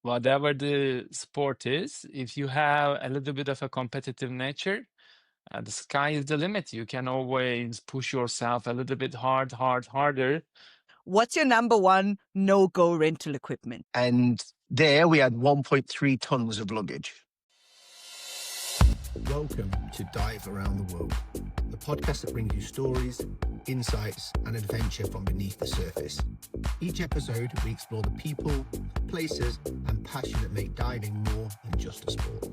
whatever the sport is, if you have a little bit of a competitive nature, the sky is the limit. You can always push yourself a little bit harder. What's your number one no-go rental equipment? And there we had 1.3 tons of luggage. Welcome to Dive Around the World, the podcast that brings you stories, insights, and adventure from beneath the surface. Each episode, we explore the people, places, and passion that make diving more than just a sport.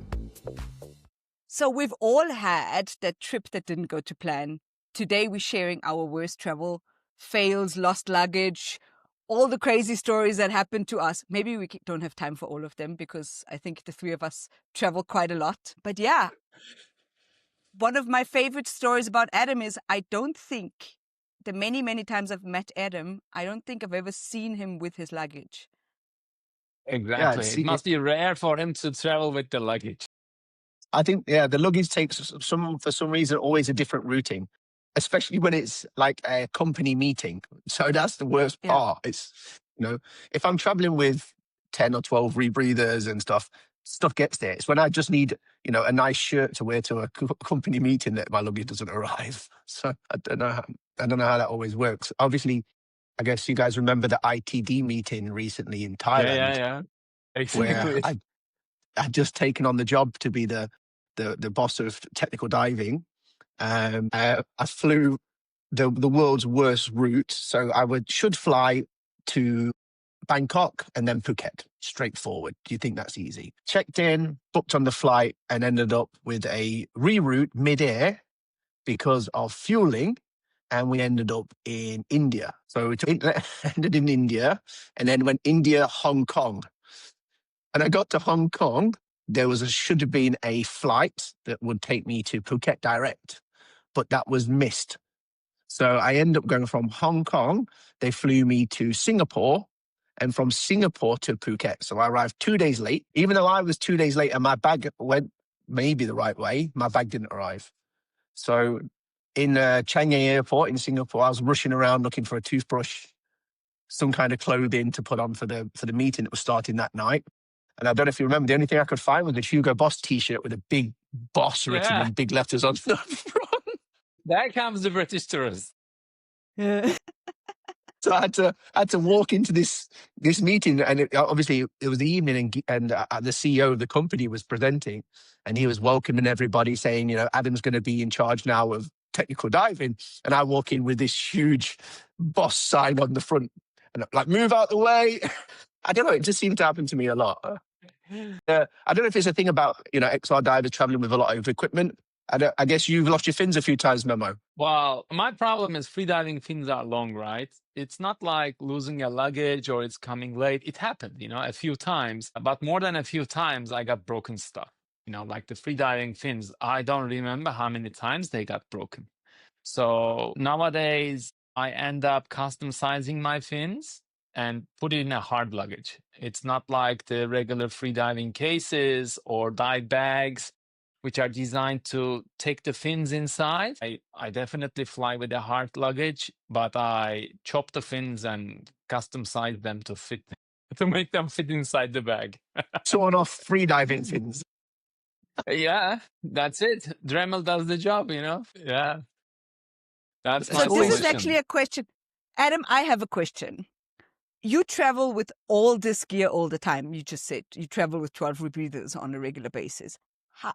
So we've all had that trip that didn't go to plan. Today we're sharing our worst travel, fails, lost luggage, all the crazy stories that happened to us. Maybe we don't have time for all of them because I think the three of us travel quite a lot. But yeah, one of my favorite stories about Adam is I don't think the many, many times I've met Adam, I don't think I've ever seen him with his luggage. Exactly. It must be rare for him to travel with the luggage. I think, the luggage takes for some reason, always a different routing, especially when it's like a company meeting. So that's the worst part. It's, if I'm traveling with 10 or 12 rebreathers and stuff gets there. It's when I just need, a nice shirt to wear to a company meeting that my luggage doesn't arrive. So I don't know how that always works. Obviously, I guess you guys remember the ITD meeting recently in Thailand. Yeah. Exactly. Where I'd just taken on the job to be the boss of technical diving. I flew the world's worst route. So I should fly to Bangkok and then Phuket, straightforward. Do you think that's easy? Checked in, booked on the flight, and ended up with a reroute mid-air because of fueling. And we ended up in India. So it ended in India and then went India, Hong Kong. And I got to Hong Kong, there should have been a flight that would take me to Phuket direct, but that was missed. So I ended up going from Hong Kong. They flew me to Singapore and from Singapore to Phuket. So I arrived 2 days late. Even though I was 2 days late and my bag went maybe the right way, my bag didn't arrive. So in Changi Airport in Singapore, I was rushing around looking for a toothbrush, some kind of clothing to put on for the meeting that was starting that night. And I don't know if you remember, the only thing I could find was a Hugo Boss T-shirt with a big boss written in big letters on the front. There comes the British tourist. So I had to walk into this meeting, and obviously it was the evening, and the CEO of the company was presenting, and he was welcoming everybody, saying, Adam's going to be in charge now of technical diving. And I walk in with this huge boss sign on the front, and I'm like, move out the way. I don't know. It just seemed to happen to me a lot. I don't know if it's a thing about, XR divers traveling with a lot of equipment. I guess you've lost your fins a few times, Memo. Well, my problem is freediving fins are long, right? It's not like losing a luggage or it's coming late. It happened, a few times, but more than a few times I got broken stuff. Like the freediving fins, I don't remember how many times they got broken. So nowadays I end up custom sizing my fins and put it in a hard luggage. It's not like the regular freediving cases or dive bags, which are designed to take the fins inside. I definitely fly with a hard luggage, but I chop the fins and custom size them to fit, to make them fit inside the bag. Sawn off freediving fins. Yeah, that's it. Dremel does the job, Yeah. That's my So this is actually a question. Adam, I have a question. You travel with all this gear all the time. You just said you travel with 12 rebreathers on a regular basis.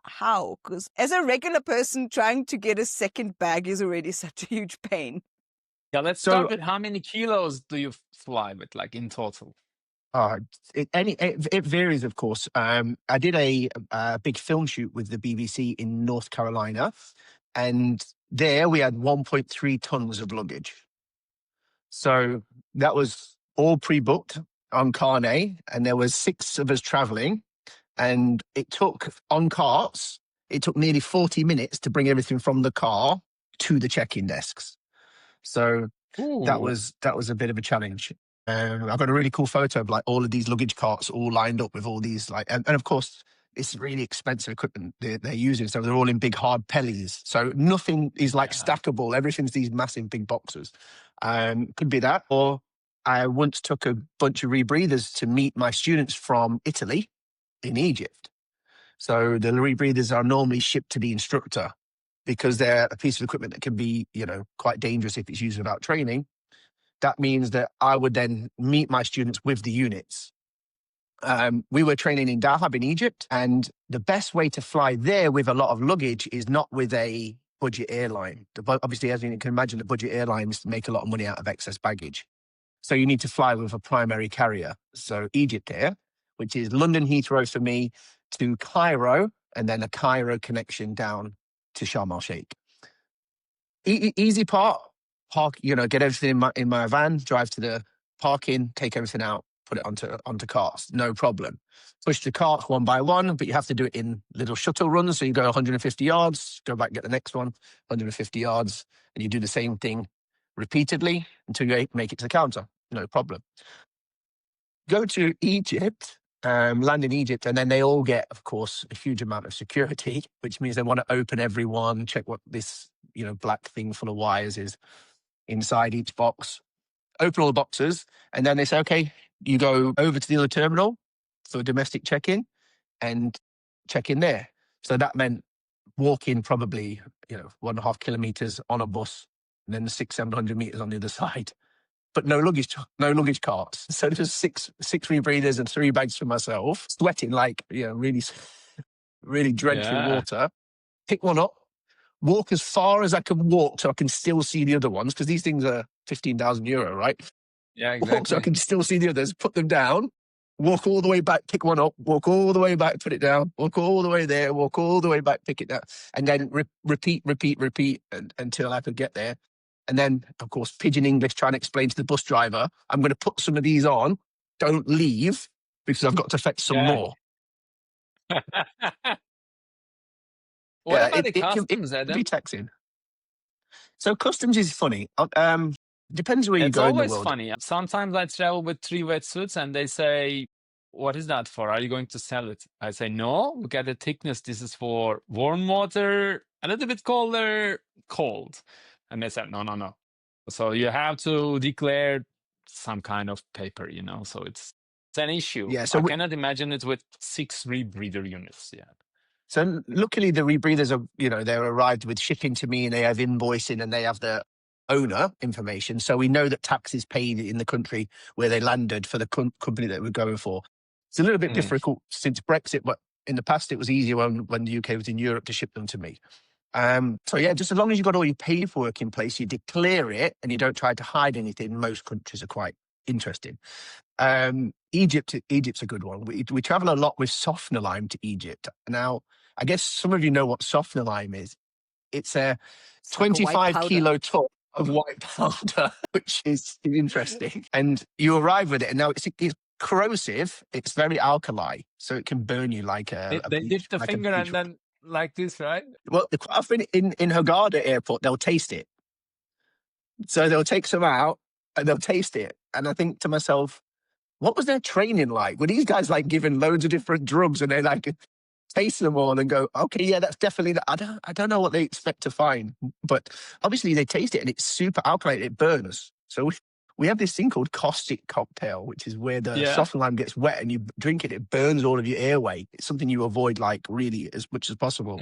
How? Because as a regular person, trying to get a second bag is already such a huge pain. Yeah, let's start with how many kilos do you fly with, like in total? It varies, of course. I did a big film shoot with the BBC in North Carolina, and there we had 1.3 tons of luggage. So that was all pre-booked on Carnet, and there was 6 of us traveling, and it took nearly 40 minutes to bring everything from the car to the check-in desks. So that was a bit of a challenge. I've got a really cool photo of like all of these luggage carts all lined up with all these and of course it's really expensive equipment they're using. So they're all in big hard pellies. So nothing is like stackable. Everything's these massive big boxes. Could be that, or I once took a bunch of rebreathers to meet my students from Italy in Egypt. So the rebreathers are normally shipped to the instructor because they're a piece of equipment that can be, quite dangerous if it's used without training. That means that I would then meet my students with the units. We were training in Dahab in Egypt, and the best way to fly there with a lot of luggage is not with a budget airline. Obviously, as you can imagine, the budget airlines make a lot of money out of excess baggage. So you need to fly with a primary carrier. So Egypt Air, which is London Heathrow for me to Cairo, and then a Cairo connection down to Sharm el Sheikh. Easy part, park, get everything in my van, drive to the parking, take everything out, put it onto carts, no problem. Push the carts one by one, but you have to do it in little shuttle runs. So you go 150 yards, go back, get the next one, 150 yards, and you do the same thing repeatedly until you make it to the counter. No problem. Go to Egypt, land in Egypt, and then they all get, of course, a huge amount of security, which means they want to open everyone, check what this, black thing full of wires is inside each box. Open all the boxes, and then they say, okay, you go over to the other terminal for domestic check-in and check in there. So that meant walking probably, 1.5 kilometers on a bus, and then 600-700 meters on the other side. But no luggage carts. So there's six rebreathers and 3 bags for myself, sweating like, really, really drenched with water. Pick one up, walk as far as I can walk so I can still see the other ones, because these things are 15,000 euro, right? Yeah, exactly. Walk so I can still see the others, put them down, walk all the way back, pick one up, walk all the way back, put it down, walk all the way there, walk all the way back, pick it down, and then repeat until I could get there. And then, of course, pidgin English, trying to explain to the bus driver, I'm going to put some of these on, don't leave, because I've got to fetch some more. What about the It can customs, Adam? be taxing. So customs is funny. Depends where you It's go in the always world. funny. Sometimes I travel with 3 wetsuits and they say, what is that for? Are you going to sell it? I say, no, look at the thickness. This is for warm water, a little bit colder, cold. And they said, no. So you have to declare some kind of paper, so it's an issue. Yeah, so I cannot imagine it with 6 rebreather units. Yeah. So luckily the rebreathers are, they're arrived with shipping to me, and they have invoicing, and they have the owner information. So we know that tax is paid in the country where they landed for the company that we're going for. It's a little bit difficult since Brexit, but in the past it was easier when the UK was in Europe to ship them to me. So yeah, just as long as you've got all your paperwork in place, you declare it and you don't try to hide anything, most countries are quite interesting. Egypt's a good one. We travel a lot with softener lime to Egypt. Now, I guess some of you know what softener lime is. It's a 25 kilo tub of white powder, which is interesting. And you arrive with it, and now it's corrosive. It's very alkali, so it can burn you like a. They dip the finger and then like this, right? Well, quite often in Hurghada Airport, they'll taste it. So they'll take some out and they'll taste it. And I think to myself, what was their training like? Were these guys like given loads of different drugs and they like taste them all and go, okay, yeah, that's definitely that. I don't know what they expect to find, but obviously they taste it and it's super alkaline. It burns. So we have this thing called caustic cocktail, which is where the soft lime gets wet and you drink it. It burns all of your airway. It's something you avoid like really as much as possible.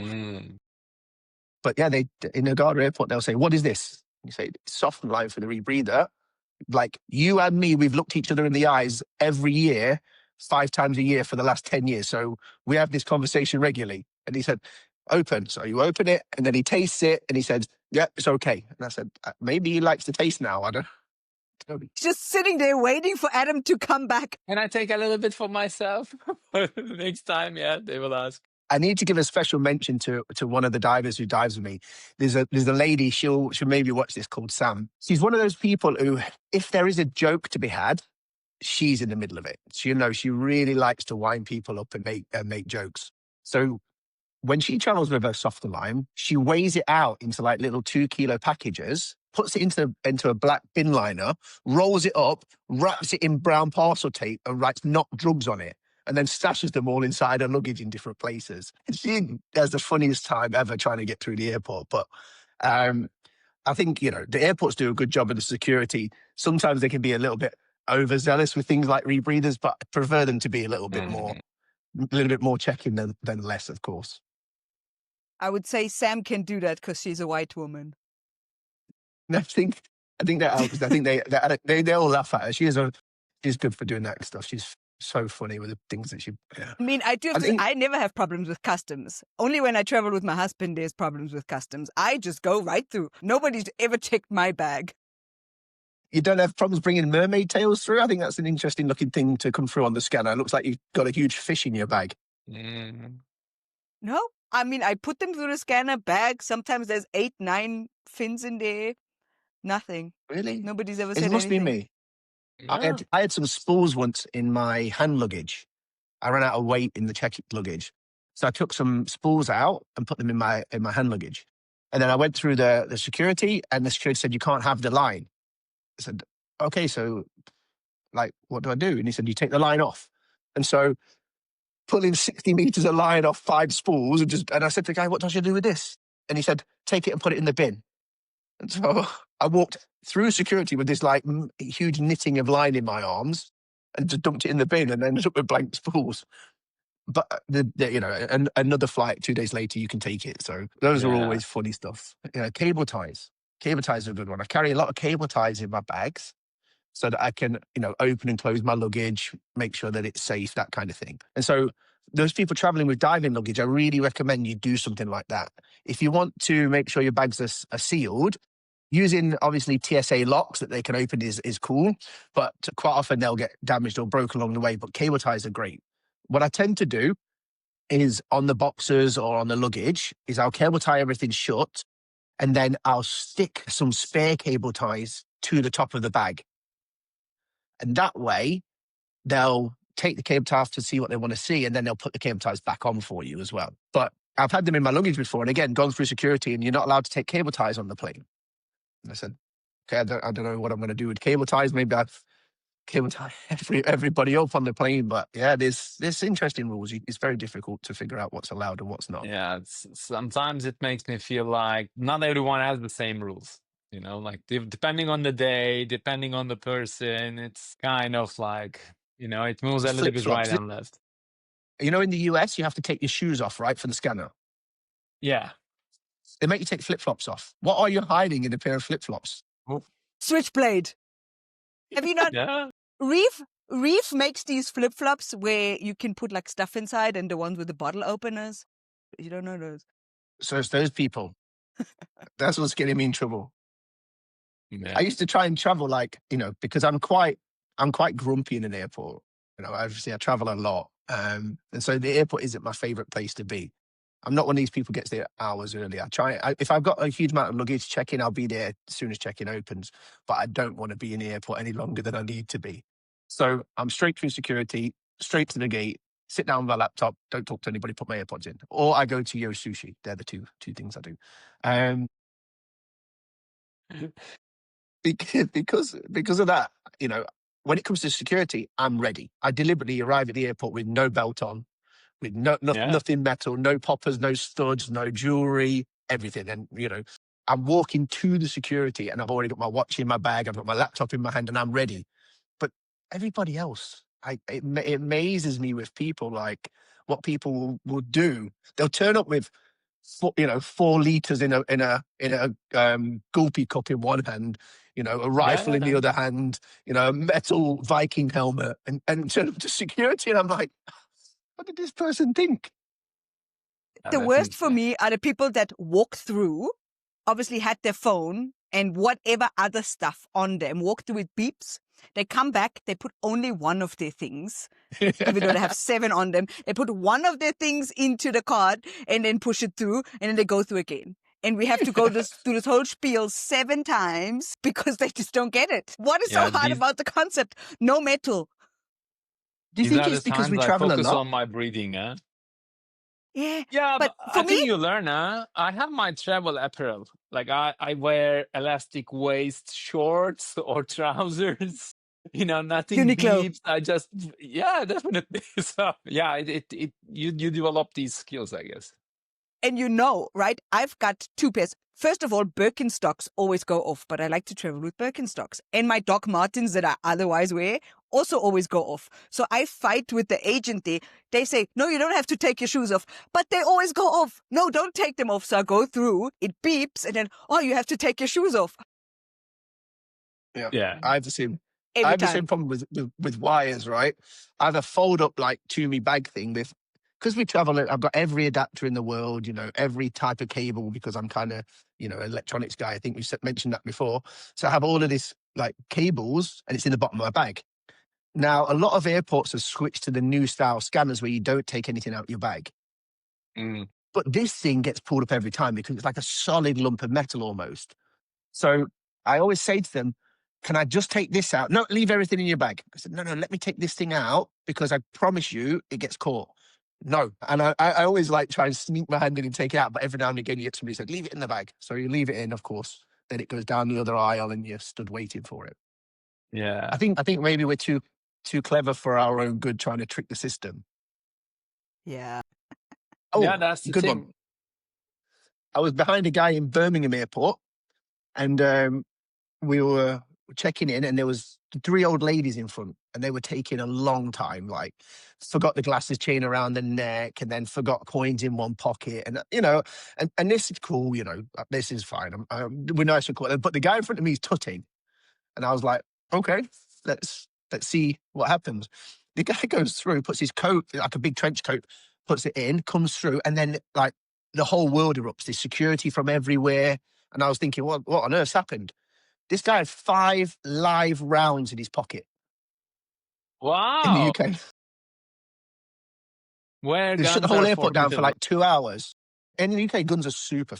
But yeah, in Hurghada Airport, they'll say, what is this? You say, soft lime for the rebreather. Like you and me, we've looked each other in the eyes every year, 5 times a year for the last 10 years. So we have this conversation regularly. And he said, open. So you open it and then he tastes it and he said, yeah, it's okay. And I said, maybe he likes the taste now. I don't know. Just sitting there waiting for Adam to come back. Can I take a little bit for myself? Next time, yeah, they will ask. I need to give a special mention to one of the divers who dives with me. There's a lady, she'll maybe watch this, called Sam. She's one of those people who, if there is a joke to be had, she's in the middle of it. She really likes to wind people up and make jokes. So when she travels with her softer lime, she weighs it out into like little 2-kilo packages, puts it into a black bin liner, rolls it up, wraps it in brown parcel tape and writes "not drugs" on it. And then stashes them all inside her luggage in different places. She has the funniest time ever trying to get through the airport. But I think, the airports do a good job of the security. Sometimes they can be a little bit overzealous with things like rebreathers, but I prefer them to be a little bit more checking than less, of course. I would say Sam can do that because she's a white woman. And I think that helps. I think they all laugh at her. She's good for doing that stuff. She's so funny with the things that she. Yeah. I mean, I never have problems with customs. Only when I travel with my husband, there's problems with customs. I just go right through. Nobody's ever checked my bag. You don't have problems bringing mermaid tails through? I think that's an interesting looking thing to come through on the scanner. It looks like you've got a huge fish in your bag. No, I mean, I put them through the scanner bag. Sometimes there's 8, 9 fins in there. Nothing. Really? Nobody's ever said It must anything. be me. Yeah. I had some spools once in my hand luggage. I ran out of weight in the check luggage. So I took some spools out and put them in my hand luggage. And then I went through the security, and the security said, you can't have the line. I said, okay, so like, what do I do? And he said, you take the line off. And so pulling 60 meters of line off 5 spools, and I said to the guy, what do I do with this? And he said, take it and put it in the bin. And so I walked through security with this like huge knitting of line in my arms and just dumped it in the bin and ended up with blank spools. But another flight 2 days later, you can take it. So those are always funny stuff. Cable ties. Cable ties are a good one. I carry a lot of cable ties in my bags so that I can, open and close my luggage, make sure that it's safe, that kind of thing. And so those people traveling with diving luggage, I really recommend you do something like that. If you want to make sure your bags are sealed, using obviously TSA locks that they can open is cool, but quite often they'll get damaged or broken along the way. But cable ties are great. What I tend to do is on the boxes or on the luggage is I'll cable tie everything shut, and then I'll stick some spare cable ties to the top of the bag. And that way they'll take the cable tie off to see what they want to see, and then they'll put the cable ties back on for you as well. But I've had them in my luggage before, and again, gone through security, and you're not allowed to take cable ties on the plane. And I said, okay, I don't know what I'm going to do with cable ties. Maybe I've cable tie everybody up on the plane. But yeah, there's interesting rules. It's very difficult to figure out what's allowed and what's not. Yeah, sometimes it makes me feel like not everyone has the same rules. Like depending on the day, depending on the person, it's kind of like, it moves a little bit right and left. In the US, you have to take your shoes off, right, for the scanner. Yeah. They make you take flip-flops off. What are you hiding in a pair of flip-flops? Switchblade. Have you not? Yeah. Reef makes these flip-flops where you can put like stuff inside, and the ones with the bottle openers. You don't know those. So it's those people. That's what's getting me in trouble. Yeah. I used to try and travel because I'm quite grumpy in an airport. Obviously I travel a lot. And so the airport isn't my favorite place to be. I'm not one of these people who gets there hours early. If I've got a huge amount of luggage to check in, I'll be there as soon as check-in opens. But I don't want to be in the airport any longer than I need to be. So I'm straight through security, straight to the gate, sit down with my laptop, don't talk to anybody, put my AirPods in. Or I go to Yo Sushi. They're the two things I do. Because of that, when it comes to security, I'm ready. I deliberately arrive at the airport with no belt on, with nothing metal, no poppers, no studs, no jewelry, everything. And, I'm walking to the security and I've already got my watch in my bag, I've got my laptop in my hand and I'm ready. But everybody else, it amazes me with people, like what people will do. They'll turn up with 4 liters in a gulpy cup in one hand, a rifle in the other hand, a metal Viking helmet, and turn up to security. And I'm like, what did this person think? The worst for me are the people that walk through, obviously had their phone and whatever other stuff on them, walk through with beeps. They come back, they put only one of their things, even though they have 7 on them. They put one of their things into the cart and then push it through, and then they go through again. And we have to go through this whole spiel 7 times because they just don't get it. What is so hard about the concept? No metal. Do you think it's because we travel a lot? I focus on my breathing, huh? Yeah, but for I think you learn, huh? I have my travel apparel. Like I wear elastic waist shorts or trousers. Nothing Uniqlo. beeps. I just definitely. So you develop these skills, I guess. And right? I've got 2 pairs. First of all, Birkenstocks always go off, but I like to travel with Birkenstocks. And my Doc Martens that I otherwise wear also always go off. So I fight with the agent there. They say, no, you don't have to take your shoes off, but they always go off. No, don't take them off. So I go through, it beeps, and then, oh, you have to take your shoes off. Yeah. I have the same. I Every have the time. same problem with wires, right? I have a fold up like to me bag thing with, because we travel. I've got every adapter in the world, every type of cable because I'm kind of, electronics guy. I think we mentioned that before. So I have all of this like cables, and it's in the bottom of my bag. Now, a lot of airports have switched to the new style scanners where you don't take anything out of your bag. Mm. But this thing gets pulled up every time because it's like a solid lump of metal almost. So I always say to them, can I just take this out? No, leave everything in your bag. I said, no, let me take this thing out because I promise you it gets caught. No. And I always like try and sneak my hand in and take it out. But every now and again you get somebody who said, leave it in the bag. So you leave it in, of course. Then it goes down the other aisle and you're stood waiting for it. Yeah. I think maybe we're too clever for our own good trying to trick the system. Yeah. Oh, Yeah, that's the good thing. one. I was behind a guy in Birmingham airport and we were checking in and there was 3 old ladies in front and they were taking a long time, like forgot the glasses chain around the neck and then forgot coins in one pocket. And, and this is cool, this is fine. We're nice and cool. But the guy in front of me is tutting. And I was like, okay, let's see what happens. The guy goes through, puts his coat, like a big trench coat, puts it in, comes through, and then like the whole world erupts. There's security from everywhere. And I was thinking, what on earth's happened? This guy had 5 live rounds in his pocket in the Wow. UK. Where They shut the guns whole are airport down for formidable. like 2 hours. In the UK, guns are super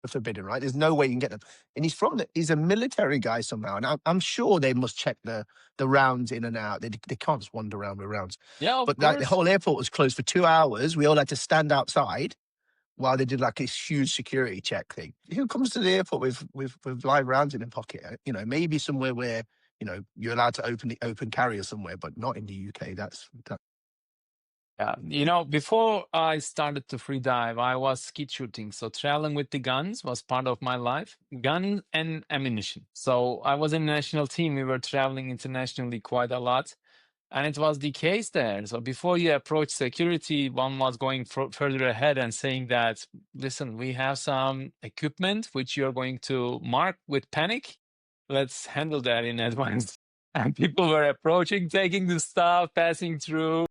forbidden, right? There's no way you can get them. And he's a military guy somehow. And I'm sure they must check the rounds in and out. They can't just wander around with rounds. Yeah, of But like, the course. whole airport was closed for 2 hours. We all had to stand outside while they did like this huge security check thing. Who comes to the airport with live rounds in their pocket? Maybe somewhere where, you're allowed to open carry or somewhere, but not in the UK. That. Yeah, before I started to free dive, I was skeet shooting. So traveling with the guns was part of my life, gun and ammunition. So I was in national team. We were traveling internationally quite a lot. And it was the case there. So before you approach security, one was going further ahead and saying that, listen, we have some equipment which you're going to mark with panic. Let's handle that in advance. And people were approaching, taking the stuff, passing through.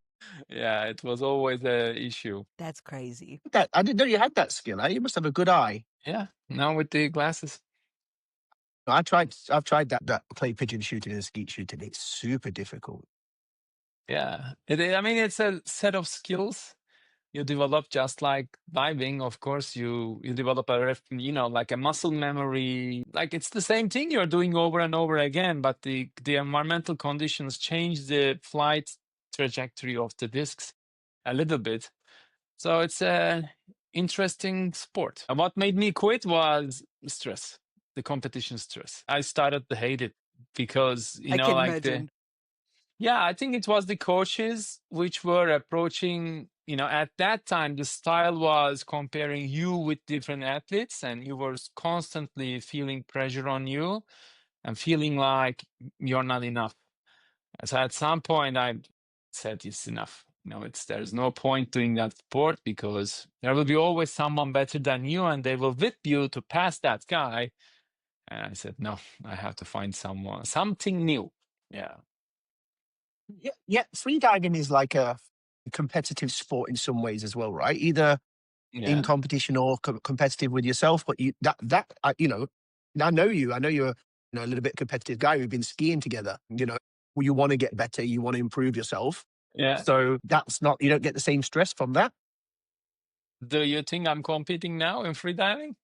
Yeah, it was always an issue. That's crazy. I didn't know you had that skill. You must have a good eye. Yeah, now with the glasses. I've tried that clay pigeon shooting and skeet shooting. It's super difficult. Yeah, it's a set of skills you develop just like diving. Of course, you develop like a muscle memory. Like it's the same thing you're doing over and over again, but the environmental conditions change the flight trajectory of the discs a little bit. So it's a interesting sport. And what made me quit was stress, the competition stress. I started to hate it because, I can imagine. I think it was the coaches which were approaching, at that time, the style was comparing you with different athletes and you were constantly feeling pressure on you and feeling like you're not enough. So at some point I said, it's enough. There's no point doing that sport because there will be always someone better than you and they will whip you to pass that guy. And I said, no, I have to find something new. Yeah. Yeah. Freediving is like a competitive sport in some ways as well, right? Either in competition or competitive with yourself. But I know you. I know you're a little bit competitive guy. We've been skiing together. You want to get better. You want to improve yourself. Yeah. So you don't get the same stress from that. Do you think I'm competing now in freediving?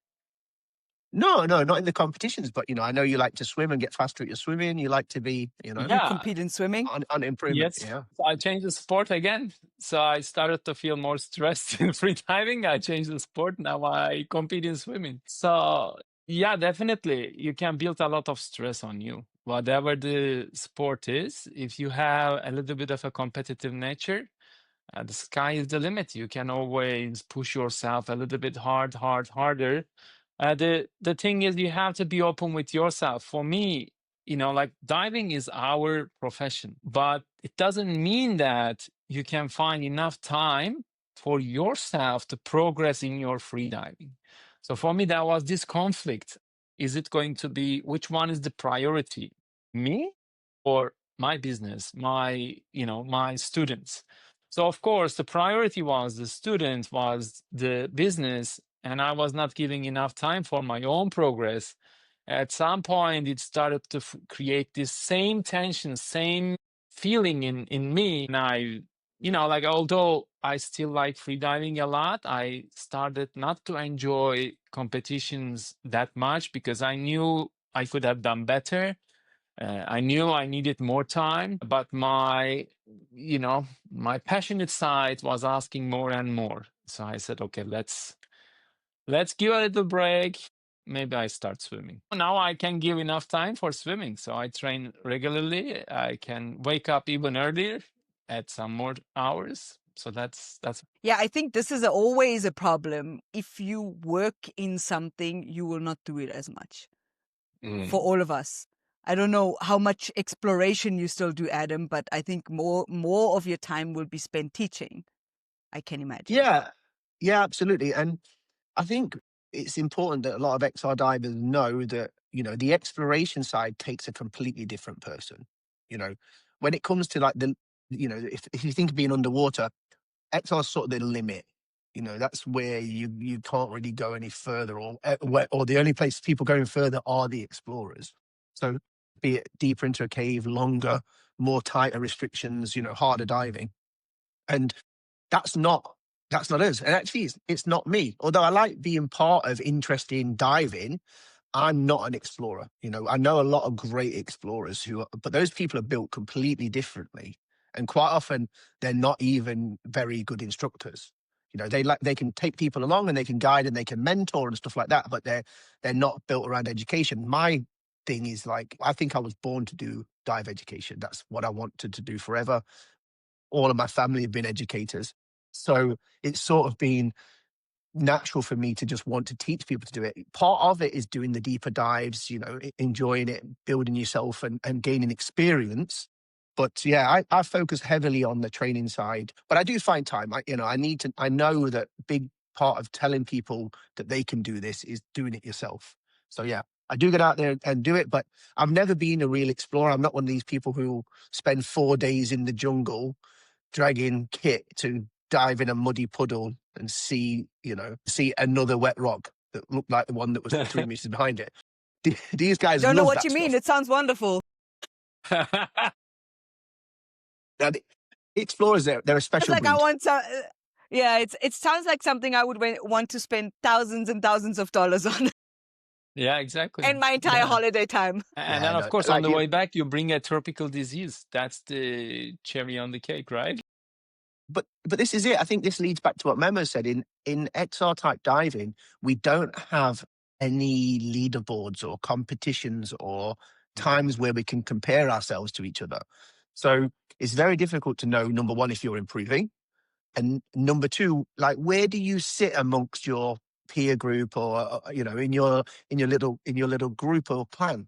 No, not in the competitions. But I know you like to swim and get faster at your swimming. You like to be, You compete in swimming? on improvement. Yes. Yeah. So I changed the sport again. So I started to feel more stressed in freediving. I changed the sport. Now I compete in swimming. So yeah, definitely. You can build a lot of stress on you. Whatever the sport is, if you have a little bit of a competitive nature, the sky is the limit. You can always push yourself a little bit harder. The thing is, you have to be open with yourself. For me, like diving is our profession, but it doesn't mean that you can find enough time for yourself to progress in your free diving. So for me, that was this conflict. Is it going to be, which one is the priority? Me or my business, my students? So of course, the priority was the student, was the business, and I was not giving enough time for my own progress. At some point, it started to create this same tension, same feeling in me. And like, although I still like freediving a lot, I started not to enjoy competitions that much because I knew I could have done better. I knew I needed more time, but my passionate side was asking more and more. So I said, okay, let's give a little break. Maybe I start swimming. Now I can give enough time for swimming. So I train regularly. I can wake up even earlier, add some more hours. So that's Yeah, I think this is always a problem. If you work in something, you will not do it as much. For all of us. I don't know how much exploration you still do, Adam, but I think more of your time will be spent teaching. I can imagine. Yeah, absolutely. And I think it's important that a lot of XR divers know that, the exploration side takes a completely different person. When it comes to like if you think of being underwater, XR is sort of the limit. That's where you can't really go any further, or the only place people going further are the explorers. So be it deeper into a cave, longer, more tighter restrictions, harder diving. And that's not us. And actually, it's not me. Although I like being part of interesting diving, I'm not an explorer. I know a lot of great explorers but those people are built completely differently. And quite often they're not even very good instructors. They can take people along and they can guide and they can mentor and stuff like that, but they're not built around education. My thing is like, I think I was born to do dive education. That's what I wanted to do forever. All of my family have been educators. So it's sort of been natural for me to just want to teach people to do it. Part of it is doing the deeper dives, enjoying it, building yourself and gaining experience. But yeah, I focus heavily on the training side, but I do find time. I know that big part of telling people that they can do this is doing it yourself. So yeah, I do get out there and do it, but I've never been a real explorer. I'm not one of these people who spend 4 days in the jungle dragging kit to dive in a muddy puddle and see another wet rock that looked like the one that was 3 meters behind it. These guys Don't know love what that you stuff. mean. It sounds wonderful. Now, the explorers, they're a It's special like breed. I want to. It sounds like something I would want to spend thousands and thousands of dollars on, Yeah, exactly. and my entire holiday time. And Yeah, then, of no, course, on like the you. way back, you bring a tropical disease. That's the cherry on the cake, right? But this is it. I think this leads back to what Memo said. In XR type diving, we don't have any leaderboards or competitions or times where we can compare ourselves to each other. So it's very difficult to know, number one, if you're improving. And number two, like, where do you sit amongst your peer group or in your little group or clan?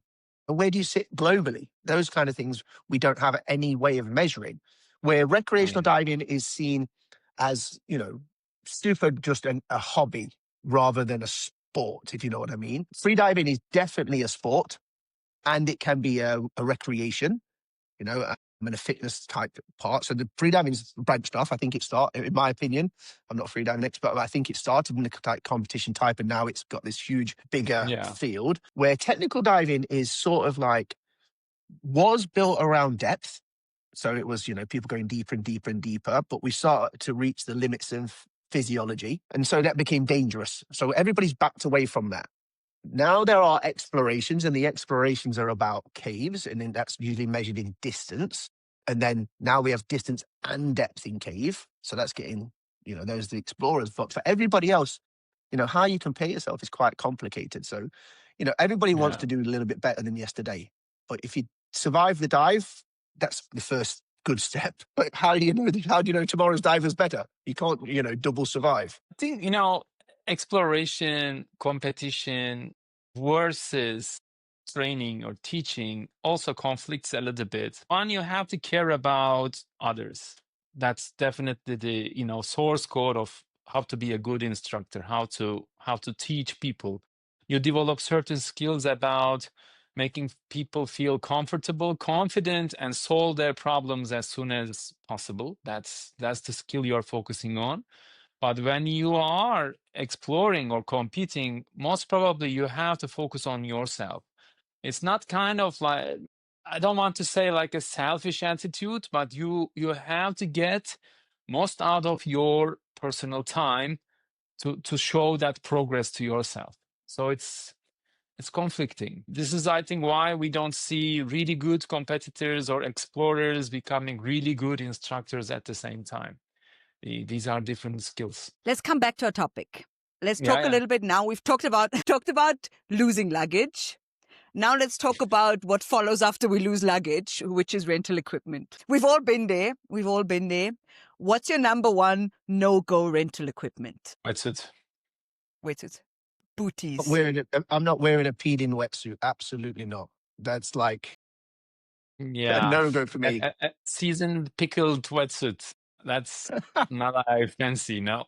And where do you sit globally? Those kind of things we don't have any way of measuring. Where recreational diving is seen as super just a hobby rather than a sport, if you know what I mean. Free diving is definitely a sport, and it can be a recreation. I'm in a fitness type part. So the freediving's branched off. I think it started, in my opinion, I'm not a freediving expert, but I think it started in the competition type, and now it's got this huge, bigger Yeah. field where technical diving is sort of like, was built around depth. So it was, people going deeper and deeper and deeper, but we started to reach the limits of physiology. And so that became dangerous. So everybody's backed away from that. Now there are explorations, and the explorations are about caves, and then that's usually measured in distance. And then now we have distance and depth in cave. So that's getting, those are the explorers. But for everybody else, how you compare yourself is quite complicated. So, everybody wants Yeah. to do a little bit better than yesterday. But if you survive the dive, that's the first good step. But how do you know tomorrow's dive is better? You can't, double survive. I think, exploration, competition versus training or teaching also conflicts a little bit. One, you have to care about others. That's definitely the source code of how to be a good instructor, how to teach people. You develop certain skills about making people feel comfortable, confident, and solve their problems as soon as possible. That's the skill you're focusing on. But when you are exploring or competing, most probably you have to focus on yourself. It's not kind of like, I don't want to say like a selfish attitude, but you have to get most out of your personal time to show that progress to yourself. So it's conflicting. This is, I think, why we don't see really good competitors or explorers becoming really good instructors at the same time. These are different skills. Let's come back to our topic. Let's Yeah, talk a little bit now. We've talked about losing luggage. Now let's talk about what follows after we lose luggage, which is rental equipment. We've all been there. What's your number one no-go rental equipment? Wetsuit. Booties. I'm not wearing a peed-in wetsuit. Absolutely not. That's like a Yeah. no-go for me. A seasoned pickled wetsuit. That's not I fancy. No.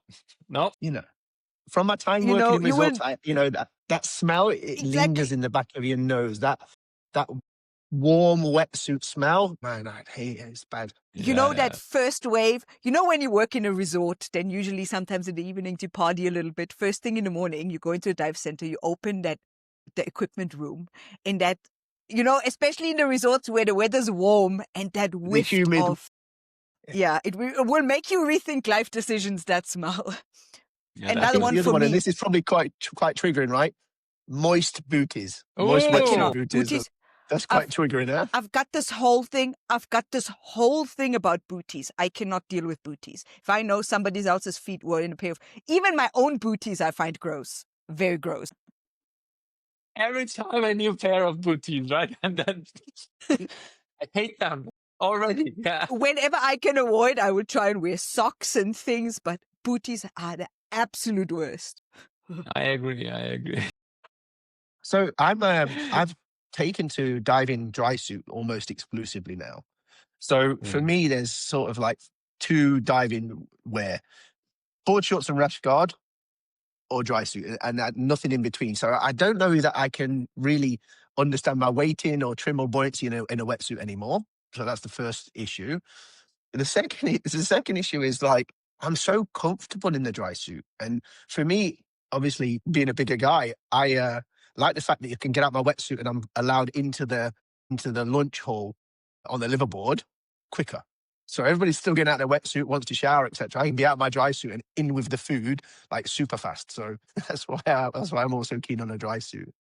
From my time You working know, in you will- resorts, that smell, it Exactly. lingers in the back of your nose. That warm wetsuit smell, man, I hate it. It's bad. You know that first wave? You know when you work in a resort, then usually sometimes in the evenings you party a little bit. First thing in the morning, you go into a dive center, you open the equipment room, and that, especially in the resorts where the weather's warm and that whiff humid- of... Yeah, it will make you rethink life decisions, that smell. Yeah, Another one the other for one, me. and this is probably quite triggering, right? Moist booties. Ooh. Moist Okay, wetsuit no, booties. booties. That's quite triggering, huh? I've got this whole thing about booties. I cannot deal with booties. If I know somebody else's feet were in a pair of... Even my own booties I find gross. Very gross. every time a new pair of booties, right? And then I hate them already. Yeah. Whenever I can avoid, I will try and wear socks and things, but booties are the absolute worst. I agree. So I've taken to diving dry suit almost exclusively now. So for me, there's sort of like two diving wear: board shorts and rash guard, or dry suit, and nothing in between. So I don't know that I can really understand my weighting or trim or buoyancy in a wetsuit anymore. So that's the first issue. The second issue is like, I'm so comfortable in the dry suit. And for me, obviously being a bigger guy, I like the fact that you can get out my wetsuit and I'm allowed into the lunch hall on the liverboard quicker. So everybody's still getting out their wetsuit, wants to shower, etc. I can be out my dry suit and in with the food like super fast. So that's why I'm also keen on a dry suit.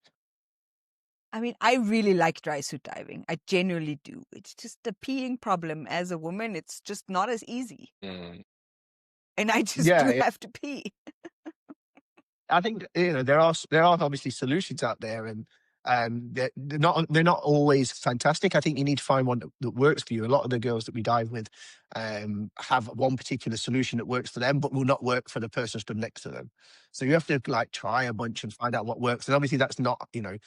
I mean, I really like dry suit diving. I genuinely do. It's just the peeing problem. As a woman, it's just not as easy. And I just have to pee. I think there are obviously solutions out there, and they're not always fantastic. I think you need to find one that works for you. A lot of the girls that we dive with have one particular solution that works for them, but will not work for the person stood next to them. So you have to like try a bunch and find out what works. And obviously that's not the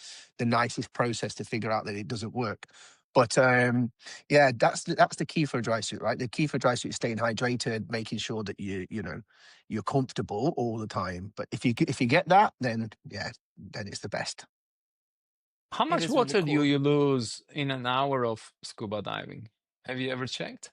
nicest process to figure out that it doesn't work. But that's the key for a dry suit, right? The key for a dry suit is staying hydrated, making sure that you're comfortable all the time. But if you get that, then it's the best. How much is water really do cool. you lose in an hour of scuba diving? Have you ever checked?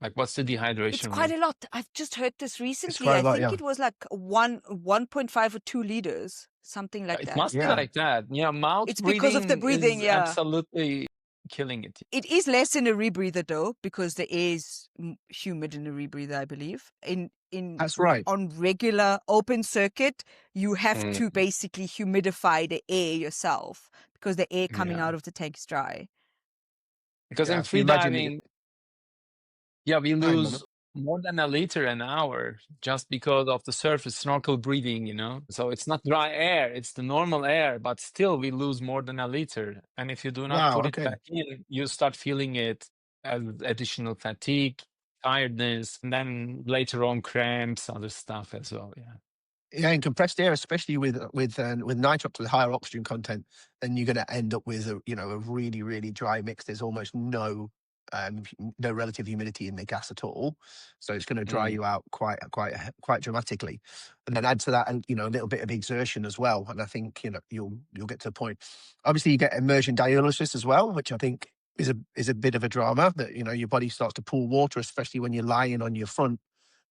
Like, what's the dehydration It's quite rate? a lot. I've just heard this recently. quite a I lot, think yeah. it was like 1.5 or 2 liters, something like It that. must be Yeah. like that. Yeah, mouth It's breathing because of the breathing, is yeah. absolutely killing it. It is less in a rebreather though, because the air is humid in a rebreather, I believe. In That's right. On regular open circuit, you have to basically humidify the air yourself because the air coming Yeah. out of the tank is dry. Because in if you imagine freediving, we Memo. lose more than a liter an hour just because of the surface snorkel breathing, So it's not dry air, it's the normal air, but still we lose more than a liter. And if you do not Wow, put it okay. back in, you start feeling it as additional fatigue, tiredness, and then later on cramps, other stuff as well. Yeah. Yeah, in compressed air, especially with nitrox with higher oxygen content, then you're going to end up with a really really dry mix. There's almost no relative humidity in the gas at all, so it's going to dry Mm. you out quite dramatically. And then add to that, and a little bit of exertion as well. And I think you'll get to a point. Obviously, you get immersion diulysis as well, which I think is a bit of a drama. That your body starts to pull water, especially when you're lying on your front,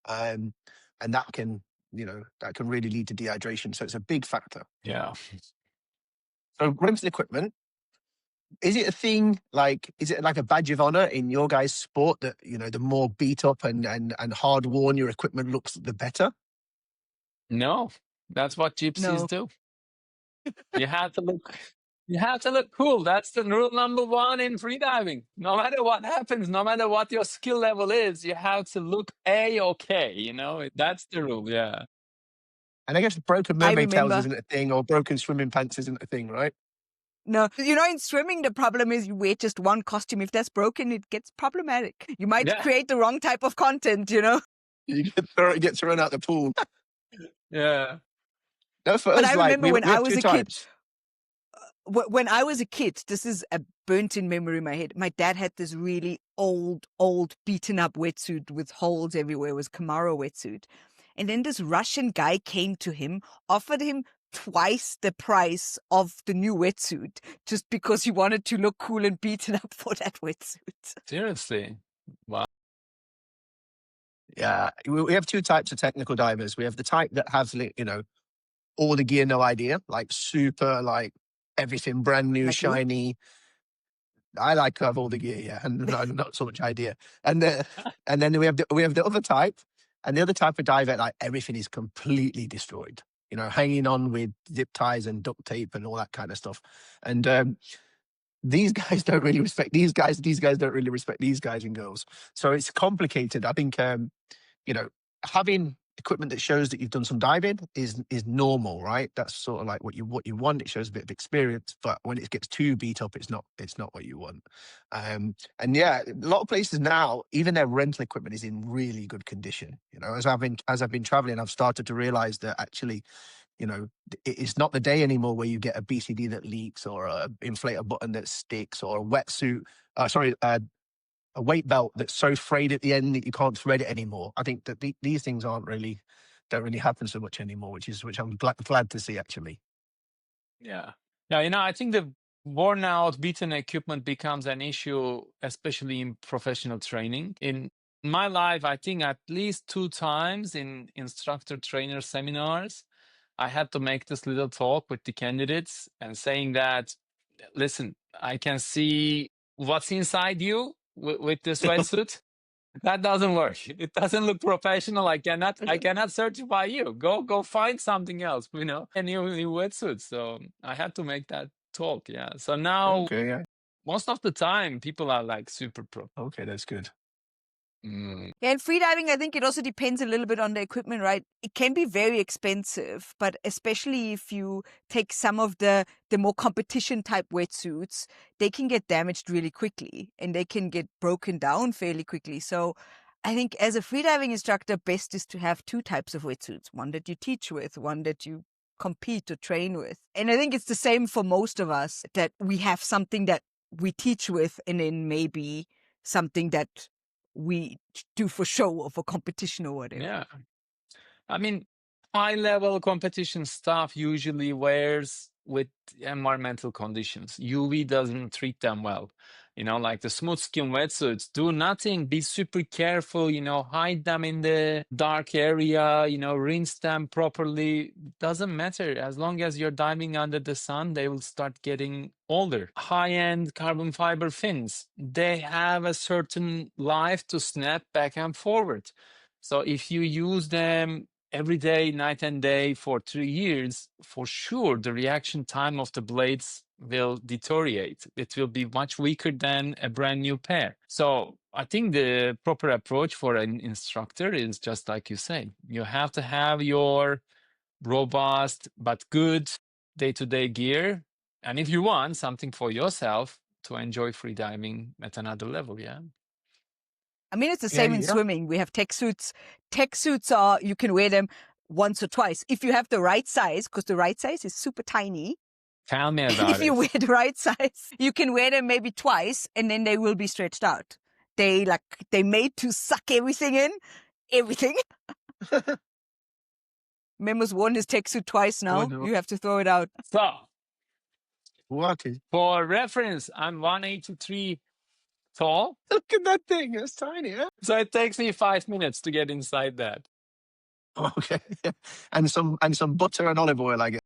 and that can really lead to dehydration. So it's a big factor. Yeah. So rental equipment, is it a thing, is it like a badge of honor in your guys' sport that, the more beat up and hard worn your equipment looks, the better? No, that's what gypsies No. do. You have to look. You have to look cool. That's the rule number one in freediving. No matter what happens, no matter what your skill level is, you have to look A-okay. That's the rule. Yeah. And I guess broken I mermaid tails remember. isn't a thing, or broken swimming pants isn't a thing, right? No, in swimming, the problem is you wear just one costume. If that's broken, it gets problematic. You might Yeah. create the wrong type of content, You get thrown out the pool. Yeah. No, for But us, I remember we when I have was two a kid. types. When I was a kid, this is a burnt-in memory in my head. My dad had this really old, beaten-up wetsuit with holes everywhere. It was Camaro wetsuit. And then this Russian guy came to him, offered him twice the price of the new wetsuit just because he wanted to look cool and beaten up for that wetsuit. Seriously. Wow. Yeah, we have two types of technical divers. We have the type that has, all the gear, no idea, like super, like everything brand new, Like you? shiny. I like to have all the gear, yeah, and not so much idea. And then we have the other type, and the other type of diver, like everything is completely destroyed. Hanging on with zip ties and duct tape and all that kind of stuff. And these guys don't really respect these guys. These guys don't really respect these guys and girls. So it's complicated. I think having equipment that shows that you've done some diving is normal, right? That's sort of like what you want. It shows a bit of experience, but when it gets too beat up, it's not what you want. And yeah, a lot of places now, even their rental equipment is in really good condition. As I've been traveling, I've started to realize that actually, it's not the day anymore where you get a BCD that leaks, or a inflator button that sticks, or a wetsuit. A weight belt that's so frayed at the end that you can't thread it anymore. I think that these things don't really happen so much anymore, which I'm glad to see, actually. Yeah. Yeah. I think the worn out, beaten equipment becomes an issue, especially in professional training. In my life, I think at least 2 times in instructor trainer seminars, I had to make this little talk with the candidates and saying that, listen, I can see what's inside you with this wetsuit. That doesn't work. It doesn't look professional. I cannot certify you. Go find something else, a new wetsuit. So I had to make that talk. Yeah. So now Okay, yeah. most of the time people are like super pro. Okay, that's good. Mm. Yeah, and freediving, I think it also depends a little bit on the equipment, right? It can be very expensive, but especially if you take some of the more competition type wetsuits, they can get damaged really quickly and they can get broken down fairly quickly. So I think as a freediving instructor, best is to have 2 types of wetsuits, one that you teach with, one that you compete or train with. And I think it's the same for most of us, that we have something that we teach with and then maybe something that we do for show or for competition or whatever. Yeah. I mean, high level competition stuff usually wears with environmental conditions. UV doesn't treat them well. Like the smooth skin wetsuits, do nothing, be super careful, hide them in the dark area, rinse them properly. Doesn't matter. As long as you're diving under the sun, they will start getting older. High-end carbon fiber fins, they have a certain life to snap back and forward. So if you use them every day, night and day for 3 years, for sure, the reaction time of the blades will deteriorate. It will be much weaker than a brand new pair. So I think the proper approach for an instructor is just like you say. You have to have your robust but good day-to-day gear. And if you want something for yourself to enjoy freediving at another level, yeah. I mean, it's the Yeah, same in yeah. swimming. We have tech suits. Tech suits are, you can wear them. once or twice. If you have the right size, because the right size is super tiny. Tell me And about if you it. wear the right size, you can wear them maybe twice and then they will be stretched out. They made to suck everything in. Everything. Memo's worn his tech suit twice now. What- You have to throw it out. So, What is? for reference, I'm 183 tall. Look at that thing. It's tiny. Huh? So it takes me 5 minutes to get inside that. Okay. and some butter and olive oil, I guess.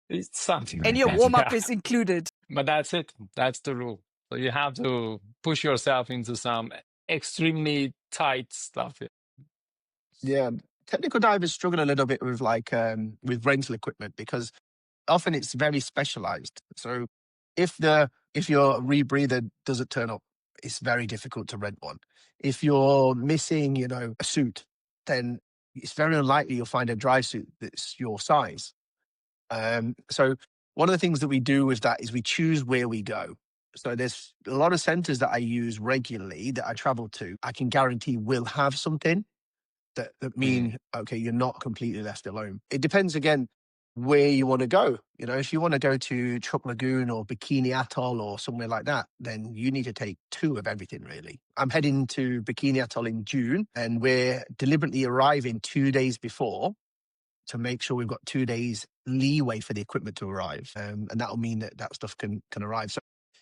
It's something And like your that, warm up yeah. is included. But that's it. That's the rule. So you have to push yourself into some extremely tight stuff. Yeah. Technical divers struggle a little bit with with rental equipment because often it's very specialized. So if your rebreather doesn't turn up, it's very difficult to rent one. If you're missing, a suit, then it's very unlikely you'll find a dry suit that's your size. So one of the things that we do with that is we choose where we go. So there's a lot of centers that I use regularly that I travel to. I can guarantee will have something that mean, okay, you're not completely left alone. It depends again where you want to go. If you want to go to Chuck Lagoon or Bikini Atoll or somewhere like that, then you need to take 2 of everything, really. I'm heading to Bikini Atoll in June, and we're deliberately arriving 2 days before to make sure we've got 2 days leeway for the equipment to arrive. And that'll mean that stuff can arrive. So,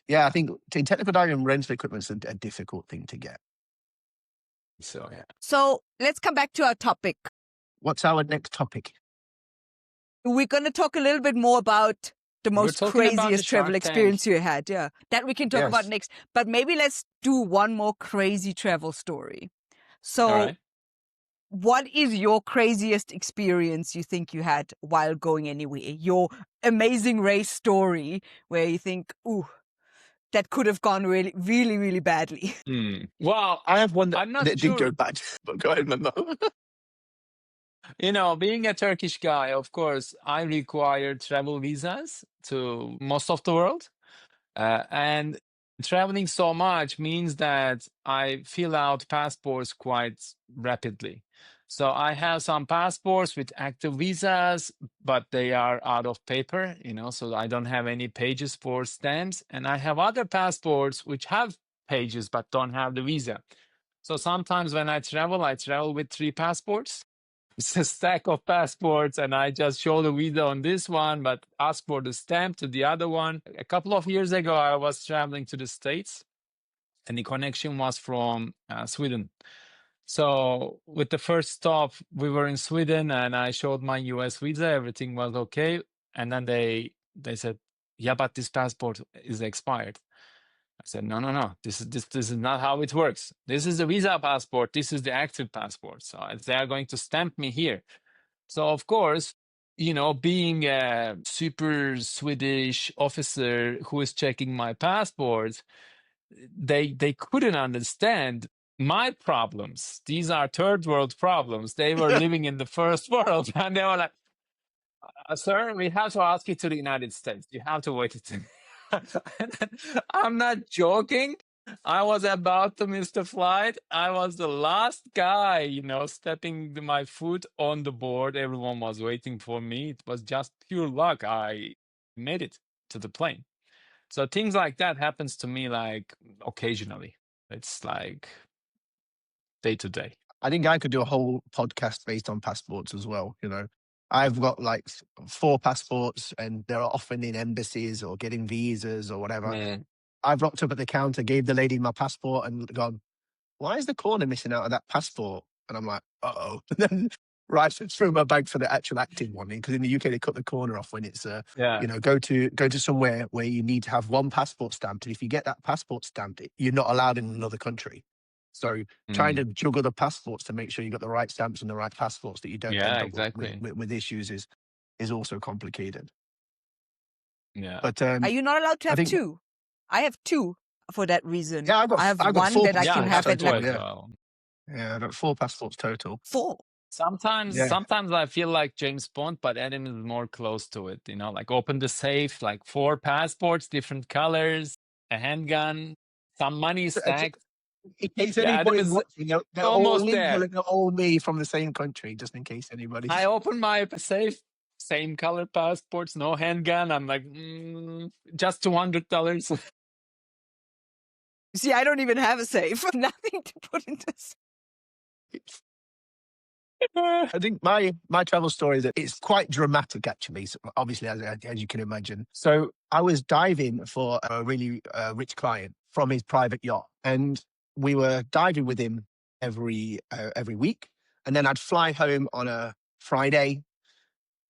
yeah, I think in technical diving, rental equipment's a difficult thing to get. So, yeah. So let's come back to our topic. What's our next topic? We're going to talk a little bit more about the We're most talking about the craziest travel Shark Tank. experience you had. Yeah, that we can talk about Yes. next. But maybe let's do one more crazy travel story. So, All right. what is your craziest experience you think you had while going anywhere? Your amazing race story where you think, ooh, that could have gone really, really, really badly. Well, I have one I'm not that sure. did go bad, but go ahead, Memo. Being a Turkish guy, of course, I require travel visas to most of the world. And traveling so much means that I fill out passports quite rapidly. So I have some passports with active visas, but they are out of paper, so I don't have any pages for stamps. And I have other passports which have pages but don't have the visa. So sometimes when I travel with 3 passports. It's a stack of passports, and I just show the visa on this one, but ask for the stamp to the other one. A couple of years ago, I was traveling to the States, and the connection was from Sweden. So with the first stop, we were in Sweden, and I showed my US visa. Everything was okay. And then they said, yeah, but this passport is expired. I said, no. This is not how it works. This is the visa passport. This is the active passport. So they are going to stamp me here. So of course, being a super Swedish officer who is checking my passport, they couldn't understand my problems. These are third world problems. They were living in the first world, and they were like, "Sir, we have to ask you to the United States. You have to wait." I'm not joking. I was about to miss the flight. I was the last guy, stepping my foot on the board. Everyone was waiting for me. It was just pure luck. I made it to the plane. So things like that happens to me like occasionally. It's like day to day. I think I could do a whole podcast based on passports as well. I've got like 4 passports, and they're often in embassies or getting visas or whatever. Man. I've rocked up at the counter, gave the lady my passport, and gone, "Why is the corner missing out of that passport?" And I'm like, "Uh-oh." And then right through my bag for the actual active one, because in the UK they cut the corner off when it's Yeah. go to somewhere where you need to have 1 passport stamped, and if you get that passport stamped, you're not allowed in another country. So trying to juggle the passports to make sure you got the right stamps and the right passports that you don't Yeah, end up exactly. with issues is also complicated. Yeah. But Are you not allowed to I have think- 2? I have 2 for that reason. Yeah, I have I've got one 4 that I Yeah, can I have have at to like as yeah. well. Yeah, I've got 4 passports total. 4. Sometimes Yeah. I feel like James Bond, but Adam is more close to it. Like open the safe, like 4 passports, different colors, a handgun, some money stacked. In case Yeah, Adam anybody's is watching, they're all almost Lingual there. and they're all me from the same country, just in case anybody's. I open my safe, same color passports, no handgun. I'm like, just $200. See, I don't even have a safe. Nothing to put in this. I think my travel story that it's quite dramatic actually. So obviously, as you can imagine. So I was diving for a really rich client from his private yacht, and we were diving with him every week, and then I'd fly home on a Friday,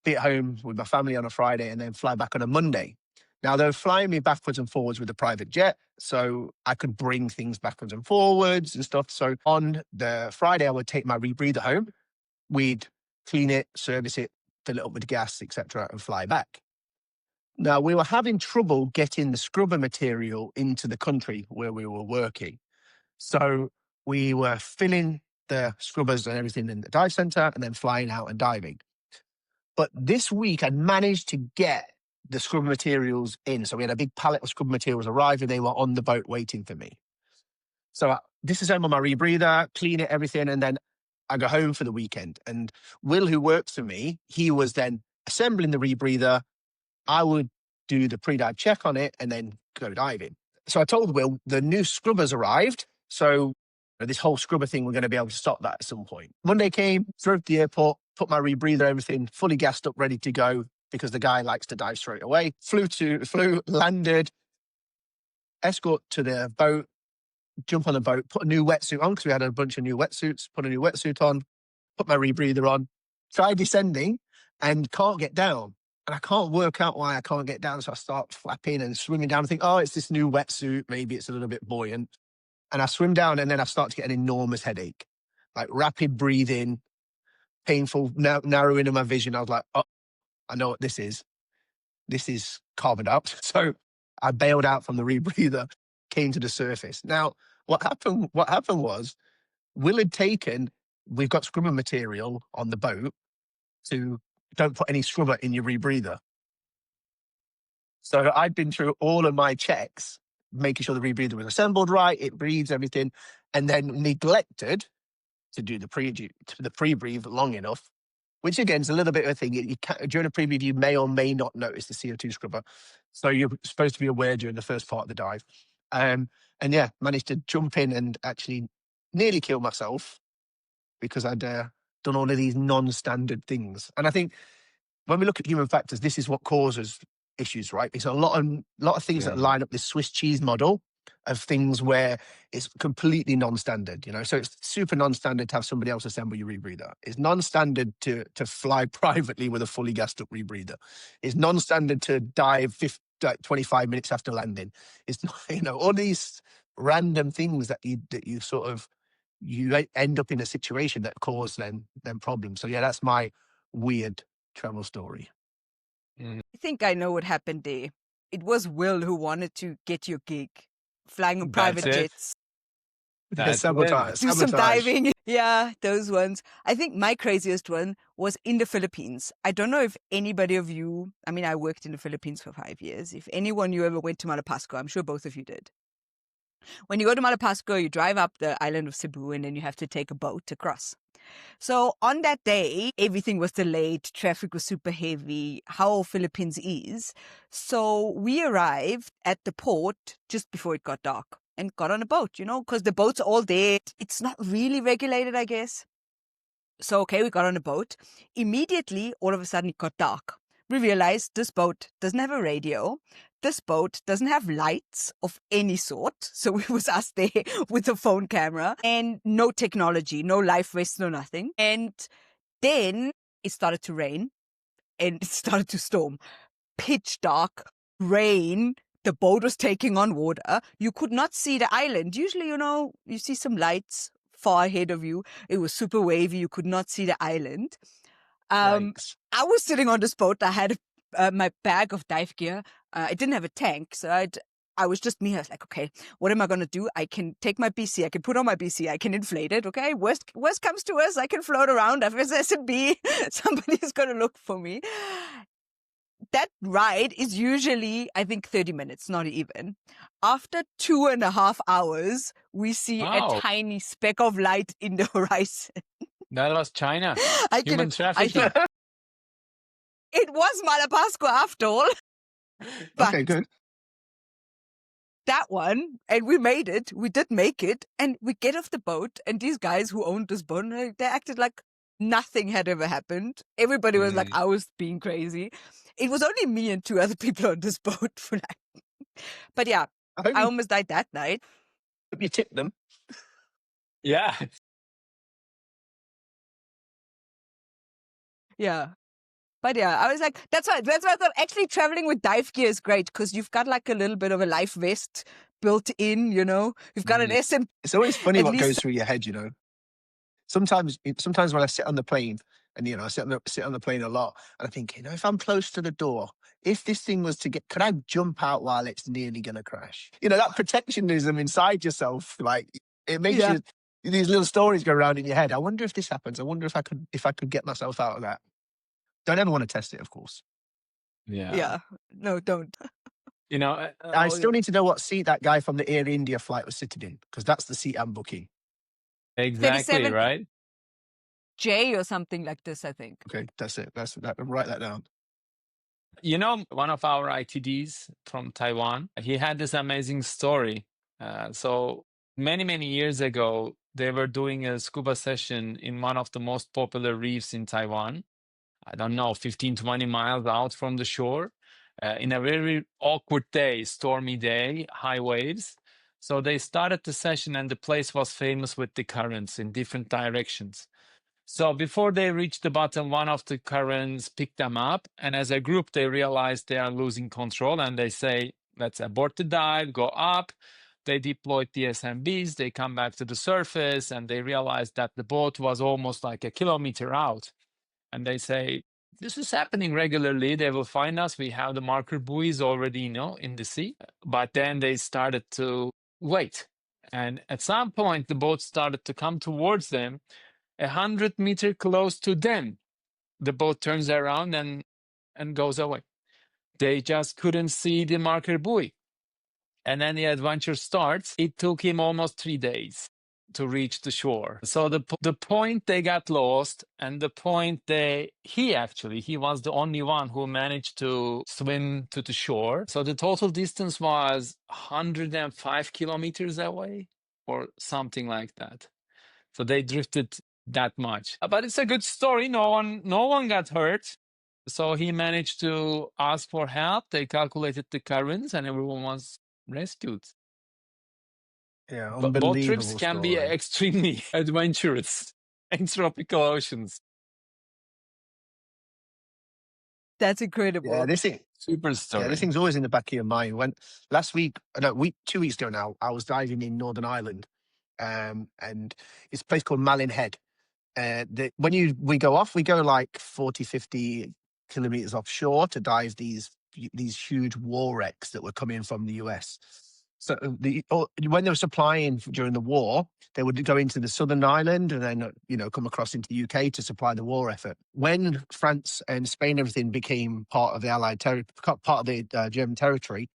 be at home with my family on a Friday, and then fly back on a Monday. Now they were flying me backwards and forwards with a private jet, so I could bring things backwards and forwards and stuff. So on the Friday, I would take my rebreather home. We'd clean it, service it, fill it up with gas, etc., and fly back. Now, we were having trouble getting the scrubber material into the country where we were working. So we were filling the scrubbers and everything in the dive center and then flying out and diving. But this week, I managed to get the scrubber materials in. So we had a big pallet of scrubber materials arrive and they were on the boat waiting for me. So this is home on my rebreather, clean it, everything, and then I go home for the weekend. And Will, who works for me, he was then assembling the rebreather. I would do the pre-dive check on it and then go diving. So I told Will the new scrubbers arrived. So this whole scrubber thing, we're going to be able to stop that at some point. Monday came, drove to the airport, put my rebreather, everything fully gassed up, ready to go because the guy likes to dive straight away. Flew, landed, escort to the boat, jump on the boat, put a new wetsuit on because we had a bunch of new wetsuits, put a new wetsuit on, put my rebreather on, try descending and can't get down. And I can't work out why I can't get down. So I start flapping and swimming down. I think, oh, it's this new wetsuit. Maybe it's a little bit buoyant. And I swim down and then I start to get an enormous headache, like rapid breathing, painful, narrowing of my vision. I was like, oh, I know what this is. This is carbon dioxide. So I bailed out from the rebreather, came to the surface. Now, what happened was Will had taken, we've got scrubber material on the boat to don't put any scrubber in your rebreather. So I'd been through all of my checks, making sure the rebreather was assembled right, it breathes everything, and then neglected to do the pre-breathe long enough, which again is a little bit of a thing. During a pre-breathe, you may or may not notice the CO2 scrubber. So you're supposed to be aware during the first part of the dive. And yeah, managed to jump in and actually nearly kill myself because I'd done all of these non-standard things. And I think when we look at human factors, this is what causes issues, right? It's a lot of things that line up this Swiss cheese model of things where it's completely non-standard, you know. So it's super non-standard to have somebody else assemble your rebreather. It's non-standard to fly privately with a fully gassed up rebreather. It's non-standard to dive 25 minutes after landing. It's not, you know, all these random things that you sort of you end up in a situation that cause them problems. So yeah, that's my weird travel story. I think I know what happened there. It was Will who wanted to get your gig, flying on private That's it. jets. That's Sabotage. Do some diving. Yeah, those ones. I think my craziest one was in the Philippines. I don't know if anybody of you, I mean, I worked in the Philippines for 5 years. If anyone you ever went to Malapasco, I'm sure both of you did. When you go to Malapasco, you drive up the island of Cebu and then you have to take a boat across. So on that day, everything was delayed. Traffic was super heavy, how Philippines is. So we arrived at the port just before it got dark and got on a boat, you know, because the boats are all there. It's not really regulated, I guess. So, okay, we got on a boat. Immediately, all of a sudden, it got dark. We realized this boat doesn't have a radio. This boat doesn't have lights of any sort. So it was us there with a phone camera and no technology, no life vests, no nothing. And then it started to rain and it started to storm. Pitch dark, rain. The boat was taking on water. You could not see the island. Usually, you know, you see some lights far ahead of you. It was super wavy. You could not see the island. I was sitting on this boat. I had my bag of dive gear. I didn't have a tank, so I was just me. I was like, okay, what am I going to do? I can take my BC. I can put on my BC. I can inflate it. Okay, worst comes to worst, I can float around. FSS and B. Somebody's going to look for me. that ride is usually, I think, 30 minutes, not even. After 2.5 hours, we see a Wow, tiny speck of light in the horizon. that was China. I Human I think trafficking. it was Malapascua after all, but Okay, good. that one, and we made it. We did make it, and we get off the boat, and these guys who owned this boat, they acted like nothing had ever happened. Everybody was like, Mm. I was being crazy. It was only me and 2 other people on this boat for like, but yeah, I hope I you, almost died that night. hope you tip them. Yeah. Yeah. But yeah, I was like, that's why I thought actually traveling with dive gear is great because you've got like a little bit of a life vest built in, you know, you've got an Mm. SM, It's always funny at what least, goes through your head, you know. Sometimes when I sit on the plane, and you know, I sit on the plane a lot, and I think, you know, if I'm close to the door, if this thing was to get, could I jump out while it's nearly going to crash? You know, that protectionism inside yourself, like it makes yeah, you, these little stories go around in your head. I wonder if this happens. I wonder if I could get myself out of that. Don't ever want to test it, of course. Yeah. yeah, no, don't. You know, I still need to know what seat that guy from the Air India flight was sitting in, because that's the seat I'm booking. exactly, 37J right? or something like this, I think. Okay, that's it. That's that. Write that down. You know, one of our ITDs from Taiwan, he had this amazing story. So many years ago, they were doing a scuba session in one of the most popular reefs in Taiwan. I don't know, 15, 20 miles out from the shore, in a very awkward day, stormy day, high waves. So they started the session, and the place was famous with the currents in different directions. So before they reached the bottom, one of the currents picked them up, and as a group, they realized they are losing control, and they say, let's abort the dive, go up. They deployed the SMBs, they come back to the surface, and they realized that the boat was almost like a kilometer out. And they say, this is happening regularly. They will find us. We have the marker buoys already, you know, in the sea. But then they started to wait. And at some point, the boat started to come towards them, 100 meters close to them. The boat turns around and goes away. They just couldn't see the marker buoy. And then the adventure starts. It took him almost 3 days to reach the shore. So the point they got lost, and the point he was the only one who managed to swim to the shore. So the total distance was 105 kilometers away or something like that. So they drifted that much. But it's a good story. No one got hurt. So he managed to ask for help. They calculated the currents, and everyone was rescued. Yeah, But boat trips unbelievable can be story. extremely adventurous in tropical oceans. That's Yeah, incredible. this thing. Super Yeah, this story. thing's always in the back of your mind. When last week, no, 2 weeks ago now, I was diving in Northern Ireland, and it's a place called Malin Head. We go off, we go like 40, 50 kilometers offshore to dive these huge war wrecks that were coming from the US. So when they were supplying during the war, they would go into the Southern Island and then come across into the UK to supply the war effort. When France and Spain, everything became part of the Allied part of the German territory,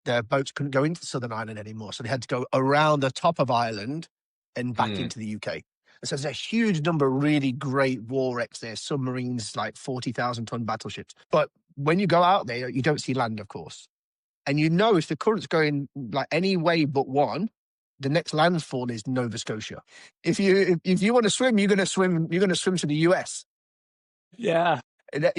their boats couldn't go into Southern Ireland anymore, so they had to go around the top of Ireland and back into the UK. And so there's a huge number of really great war wrecks there, submarines, like 40,000-ton battleships. But when you go out there, you don't see land, of course. And if the current's going like any way but one, the next landfall is Nova Scotia. If you want to swim, you're going to swim to the US. Yeah.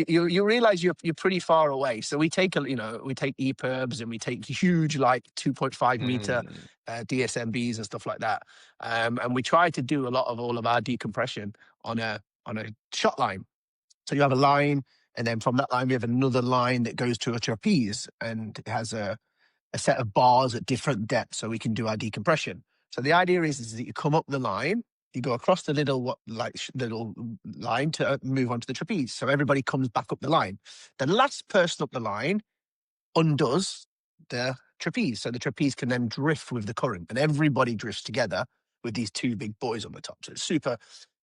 You realize you're pretty far away. So we take EPIRBs, and we take huge, like 2.5 meter DSMBs and stuff like that. And we try to do a lot of all of our decompression on a shot line. So you have a line, and then from that line we have another line that goes to a trapeze, and it has a set of bars at different depths, so we can do our decompression. So the idea is that you come up the line, you go across the little line to move onto the trapeze. So everybody comes back up the line. The last person up the line undoes the trapeze, so the trapeze can then drift with the current, and everybody drifts together with these two big buoys on the top. So it's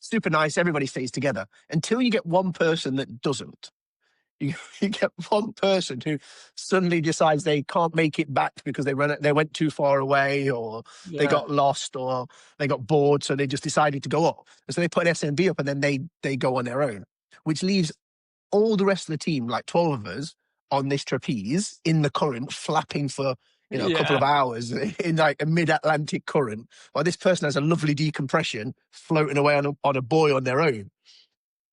super nice. Everybody stays together until you get one person that doesn't. you get one person who suddenly decides they can't make it back because they went too far away, or they Yeah. got lost, or they got bored, so they just decided to go up. And so they put an SMB up, and then they go on their own, which leaves all the rest of the team, like 12 of us, on this trapeze in the current, flapping for a couple Yeah. of hours in like a mid-Atlantic current, while this person has a lovely decompression floating away on a buoy on their own.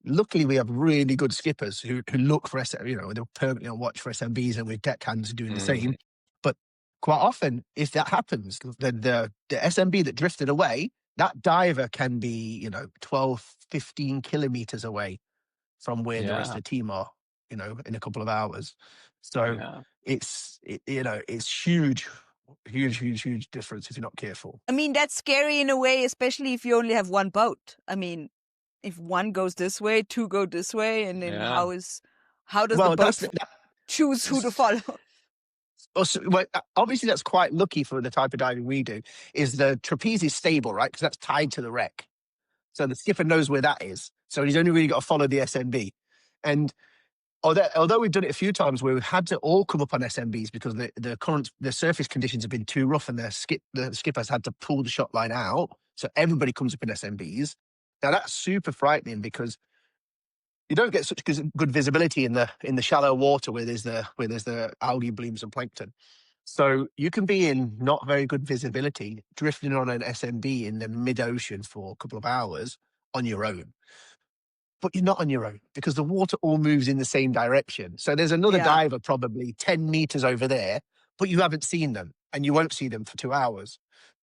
Luckily, we have really good skippers who look for they're permanently on watch for SMBs, and with deckhands doing the same. But quite often, if that happens, the SMB that drifted away, that diver can be 12, 15 kilometers away from where the rest Yeah. of the team are, in a couple of hours. So Yeah. it's huge, huge, huge, huge difference if you're not careful. I mean, that's scary in a way, especially if you only have one boat. I mean, if one goes this way, two go this way, and then Yeah. how does the Well, boat choose who to follow? well, obviously that's quite lucky for the type of diving we do. Is the trapeze is stable, right? Because that's tied to the wreck, so the skipper knows where that is. So he's only really got to follow the SMB. And although we've done it a few times where we've had to all come up on SMBs because the surface conditions have been too rough, and the skipper's had to pull the shot line out, so everybody comes up in SMBs. Now that's super frightening because you don't get such good visibility in the shallow water where there's the algae blooms and plankton. So you can be in not very good visibility, drifting on an SMB in the mid-ocean for a couple of hours on your own. But you're not on your own because the water all moves in the same direction. So there's another Yeah. diver probably 10 meters over there, but you haven't seen them, and you won't see them for 2 hours.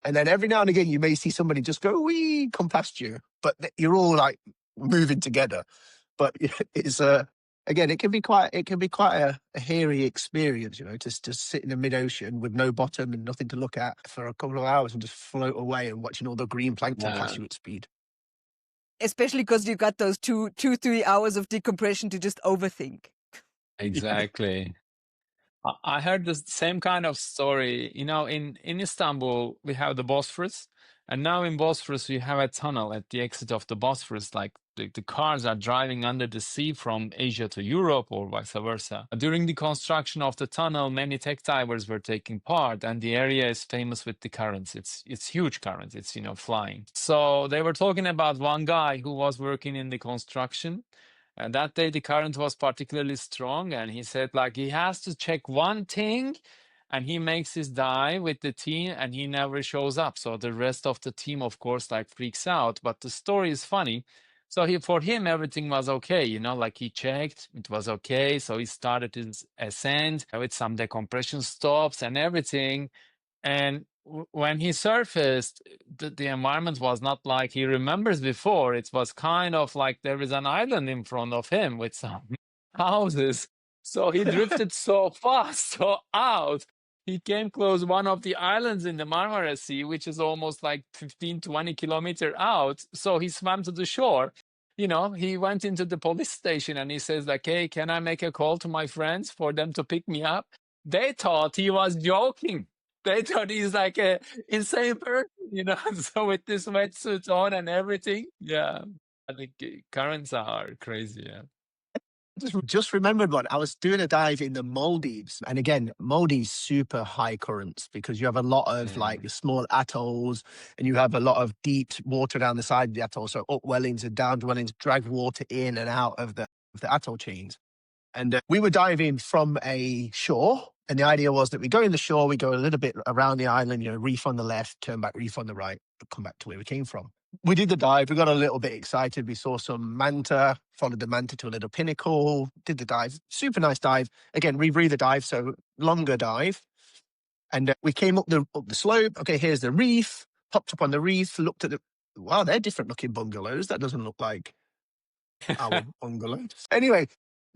And then every now and again, you may see somebody just go, wee, come past you, but you're all like moving together. But it's again, it can be quite a hairy experience, to sit in the mid ocean with no bottom and nothing to look at for a couple of hours and just float away and watching all the green plankton pass you at speed. Especially because you got those 3 hours of decompression to just overthink. Exactly. I heard the same kind of story. In Istanbul, we have the Bosphorus, and now in Bosphorus, we have a tunnel at the exit of the Bosphorus. Like the cars are driving under the sea from Asia to Europe or vice versa. During the construction of the tunnel, many tech divers were taking part, and the area is famous with the currents. It's huge currents. It's flying. So they were talking about one guy who was working in the construction. And that day the current was particularly strong, and he said like he has to check one thing, and he makes his dive with the team, and he never shows up. So the rest of the team, of course, like freaks out. But the story is funny. So for him everything was okay, like he checked, it was okay. So he started his ascent with some decompression stops and everything. And when he surfaced, the environment was not like he remembers before. It was kind of like there is an island in front of him with some houses. So he drifted so fast, so out. He came close one of the islands in the Marmara Sea, which is almost like 15, 20 kilometers out. So he swam to the shore. He went into the police station and he says like, hey, can I make a call to my friends for them to pick me up? They thought he was joking. They thought he's like a insane person, so with this wetsuit on and everything. Yeah. I think currents are crazy, yeah. Just remembered one. I was doing a dive in the Maldives, and again, Maldives super high currents because you have a lot of like small atolls, and you have a lot of deep water down the side of the atoll. So upwellings and downdwellings drag water in and out of the atoll chains. And we were diving from a shore, and the idea was that we go in the shore, we go a little bit around the island, reef on the left, turn back, reef on the right, come back to where we came from. We did the dive. We got a little bit excited. We saw some manta, followed the manta to a little pinnacle, did the dive. Super nice dive. Again, rebreathe the dive, so longer dive. And we came up the slope. Okay, here's the reef. Popped up on the reef, looked at wow, they're different looking bungalows. That doesn't look like our bungalow. Anyway,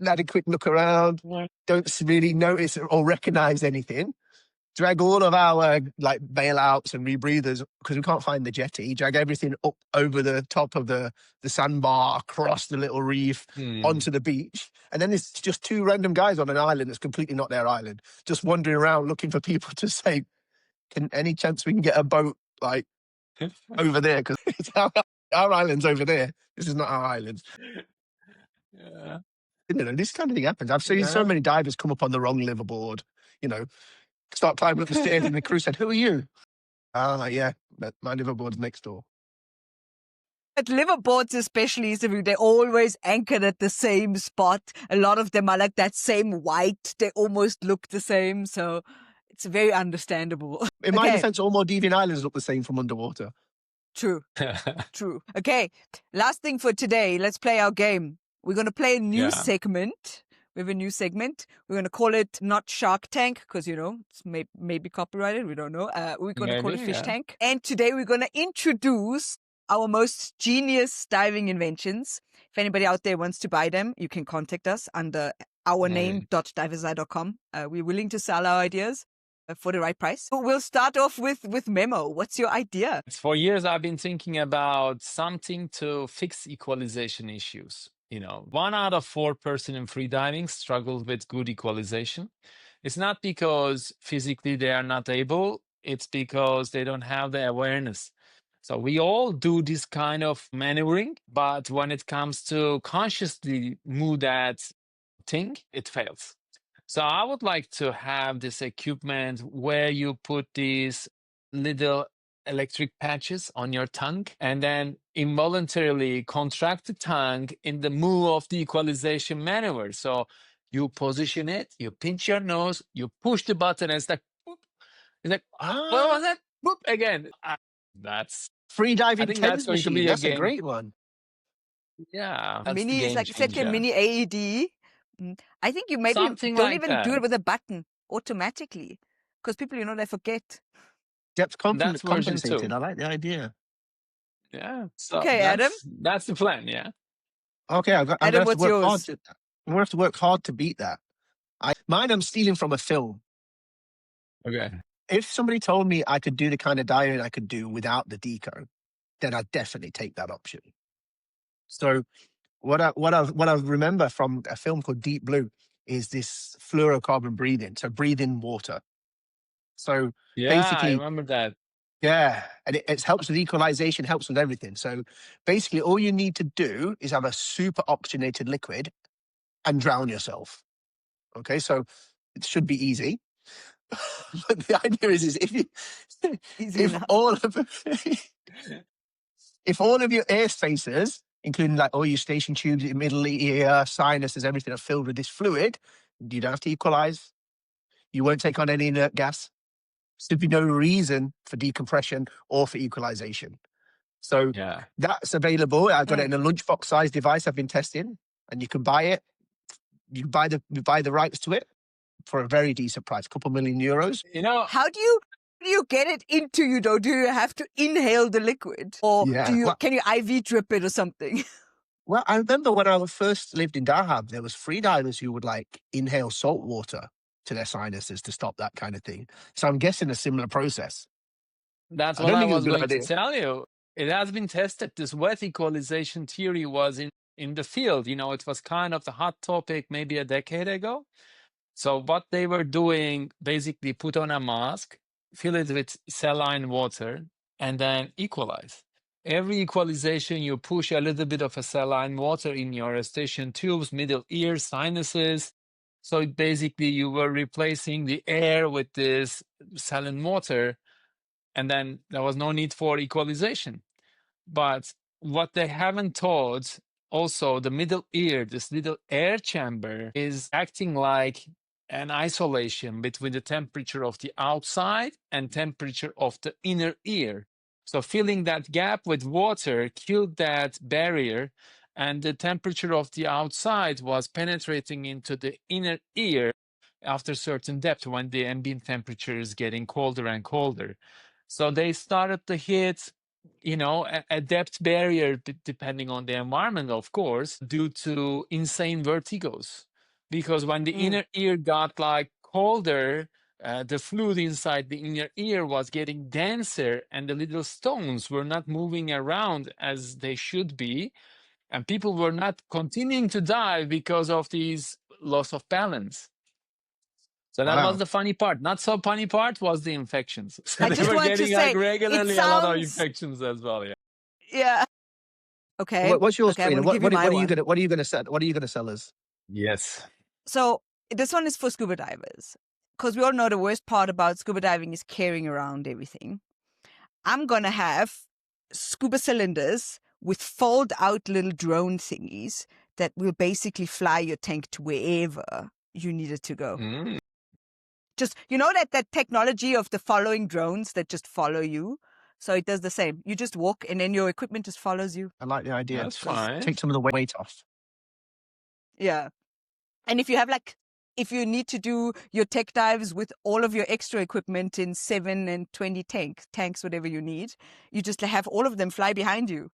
had a quick look around. Don't really notice or recognize anything. Drag all of our like bailouts and rebreathers because we can't find the jetty. Drag everything up over the top of the sandbar, across the little reef, onto the beach. And then there's just two random guys on an island that's completely not their island, just wandering around looking for people to say, any chance we can get a boat like over there? Because our island's over there. This is not our island. Yeah. This kind of thing happens. I've seen so many divers come up on the wrong liverboard, start climbing up the stairs, and the crew said, "Who are you?" Yeah, but my liverboard's next door. But liverboards especially, they're always anchored at the same spot. A lot of them are like that same white. They almost look the same. So it's very understandable. In my Okay. defense, all Maldivian islands look the same from underwater. True. True. Okay. Last thing for today. Let's play our game. We're going to play a new segment. We have a new segment. We're going to call it not Shark Tank because, it's maybe copyrighted. We don't know. We're going to call it Fish Tank. And today we're going to introduce our most genius diving inventions. If anybody out there wants to buy them, you can contact us under ourname.diverseye.com. We're willing to sell our ideas for the right price. So we'll start off with Memo. What's your idea? For years, I've been thinking about something to fix equalization issues. 1 out of 4 person in freediving struggles with good equalization. It's not because physically they are not able, it's because they don't have the awareness. So we all do this kind of maneuvering, but when it comes to consciously move that thing, it fails. So I would like to have this equipment where you put these little electric patches on your tongue and then involuntarily contract the tongue in the move of the equalization maneuver. So you position it, you pinch your nose, you push the button, and it's like, whoop. It's like, what was that? Whoop, again. That's Freediving I think TENS that's going to machine. be a That's a game. great one. Yeah, that's the Mini is game like a changer. mini AED. I think you maybe Something don't like even do that. it with a button automatically because people, they forget. Depth That's version 2. compensated. I like the idea. Yeah. So Okay, Adam. that's the plan. Yeah. Okay, I'm Adam, gonna have to what's work yours? hard. I'm gonna have to work hard to beat that. Mine, I'm stealing from a film. Okay. If somebody told me I could do the kind of diving I could do without the deco, then I'd definitely take that option. So what I remember from a film called Deep Blue is this fluorocarbon breathing. So breathe in water. So Yeah, basically, I remember that. yeah, and it helps with equalization, helps with everything. So basically, all you need to do is have a super oxygenated liquid and drown yourself. Okay, so it should be easy. But the idea is if you, Easy if enough. if all of your air spacers, including like all your station tubes, your middle ear, sinuses, everything are filled with this fluid, you don't have to equalize. You won't take on any inert gas. There'd be no reason for decompression or for equalization. So Yeah. that's available. I've got it in a lunchbox size device I've been testing, and you can buy it. You buy the rights to it for a very decent price, a couple million euros. How do you get it into you though? Do you have to inhale the liquid, or can you IV drip it or something? Well, I remember when I first lived in Dahab, there was freedivers who would like inhale salt water to their sinuses to stop that kind of thing. So I'm guessing a similar process. That's what I was going to tell you. It has been tested. This wet equalization theory was in the field. It was kind of the hot topic maybe a decade ago. So what they were doing, basically put on a mask, fill it with saline water, and then equalize. Every equalization, you push a little bit of a saline water in your eustachian tubes, middle ear, sinuses. So basically you were replacing the air with this saline water, and then there was no need for equalization. But what they haven't taught, also the middle ear, this little air chamber, is acting like an isolation between the temperature of the outside and temperature of the inner ear. So filling that gap with water killed that barrier, and the temperature of the outside was penetrating into the inner ear after certain depth when the ambient temperature is getting colder and colder. So they started to hit a depth barrier depending on the environment, of course, due to insane vertigos. Because when the inner ear got like colder, the fluid inside the inner ear was getting denser and the little stones were not moving around as they should be. And people were not continuing to dive because of these loss of balance. So that was the funny part. Not so funny part was the infections. So I they just were want to getting say, regularly a lot of infections as well. Yeah. Yeah. Okay. What's yours, okay, Karina? What are you gonna what are you gonna sell? What are you gonna sell us? Yes. So this one is for scuba divers, because we all know the worst part about scuba diving is carrying around everything. I'm going to have scuba cylinders with fold out little drone thingies that will basically fly your tank to wherever you need it to go. Mm. Just, that technology of the following drones that just follow you. So it does the same. You just walk and then your equipment just follows you. I like the idea. That's fine. Take some of the weight off. Yeah. And if you need to do your tech dives with all of your extra equipment in 7 and 20 tanks, whatever you need, you just have all of them fly behind you.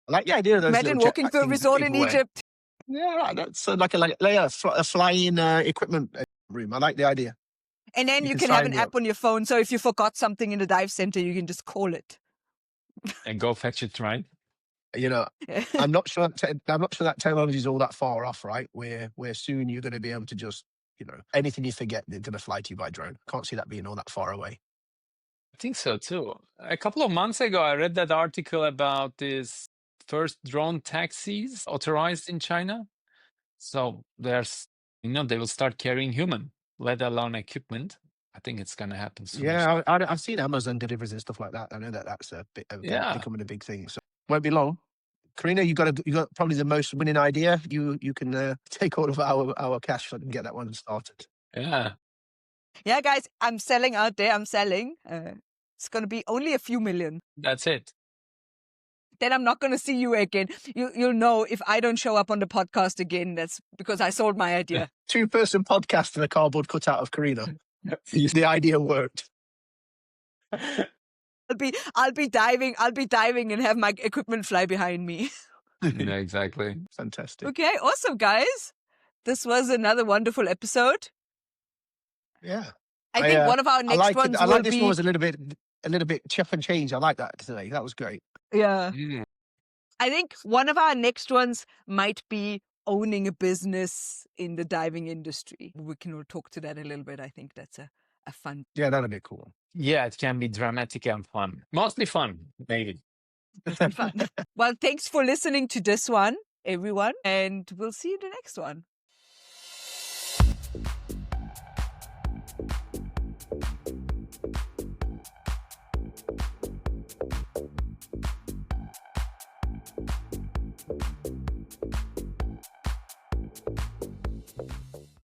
I like the idea of those Imagine little walking jetpack through a things that resort in people wear. Egypt. Yeah, that's a flying equipment room. I like the idea. And then you can have an app on your phone. So if you forgot something in the dive center, you can just call it. And go fetch it, right? I'm not sure that technology is all that far off, right? Where soon you're going to be able to just, anything you forget, they're going to fly to you by drone. Can't see that being all that far away. I think so too. A couple of months ago, I read that article about this first drone taxis authorized in China. So there's, they will start carrying human, let alone equipment. I think it's going to happen soon. Yeah, I've seen Amazon deliveries and stuff like that. I know that's becoming a big thing. So won't be long. Karina, you got probably the most winning idea. You can take all of our cash and get that one started. Yeah. Yeah, guys, I'm selling out there. I'm selling. It's going to be only a few million. That's it. Then I'm not going to see you again. You'll know if I don't show up on the podcast again. That's because I sold my idea. 2-person podcast and a cardboard cutout of Karina. The idea worked. I'll be diving and have my equipment fly behind me. Yeah, exactly. Fantastic. Okay, awesome, guys. This was another wonderful episode. Yeah. I think one of our next ones I like this one was a little bit chop and change. I like that today. That was great. Yeah. Mm. I think one of our next ones might be owning a business in the diving industry. We can all talk to that a little bit. I think that's a fun. Yeah, that'd be cool. Yeah, it can be dramatic and fun. Mostly fun, maybe. Fun. Well, thanks for listening to this one, everyone. And we'll see you in the next one.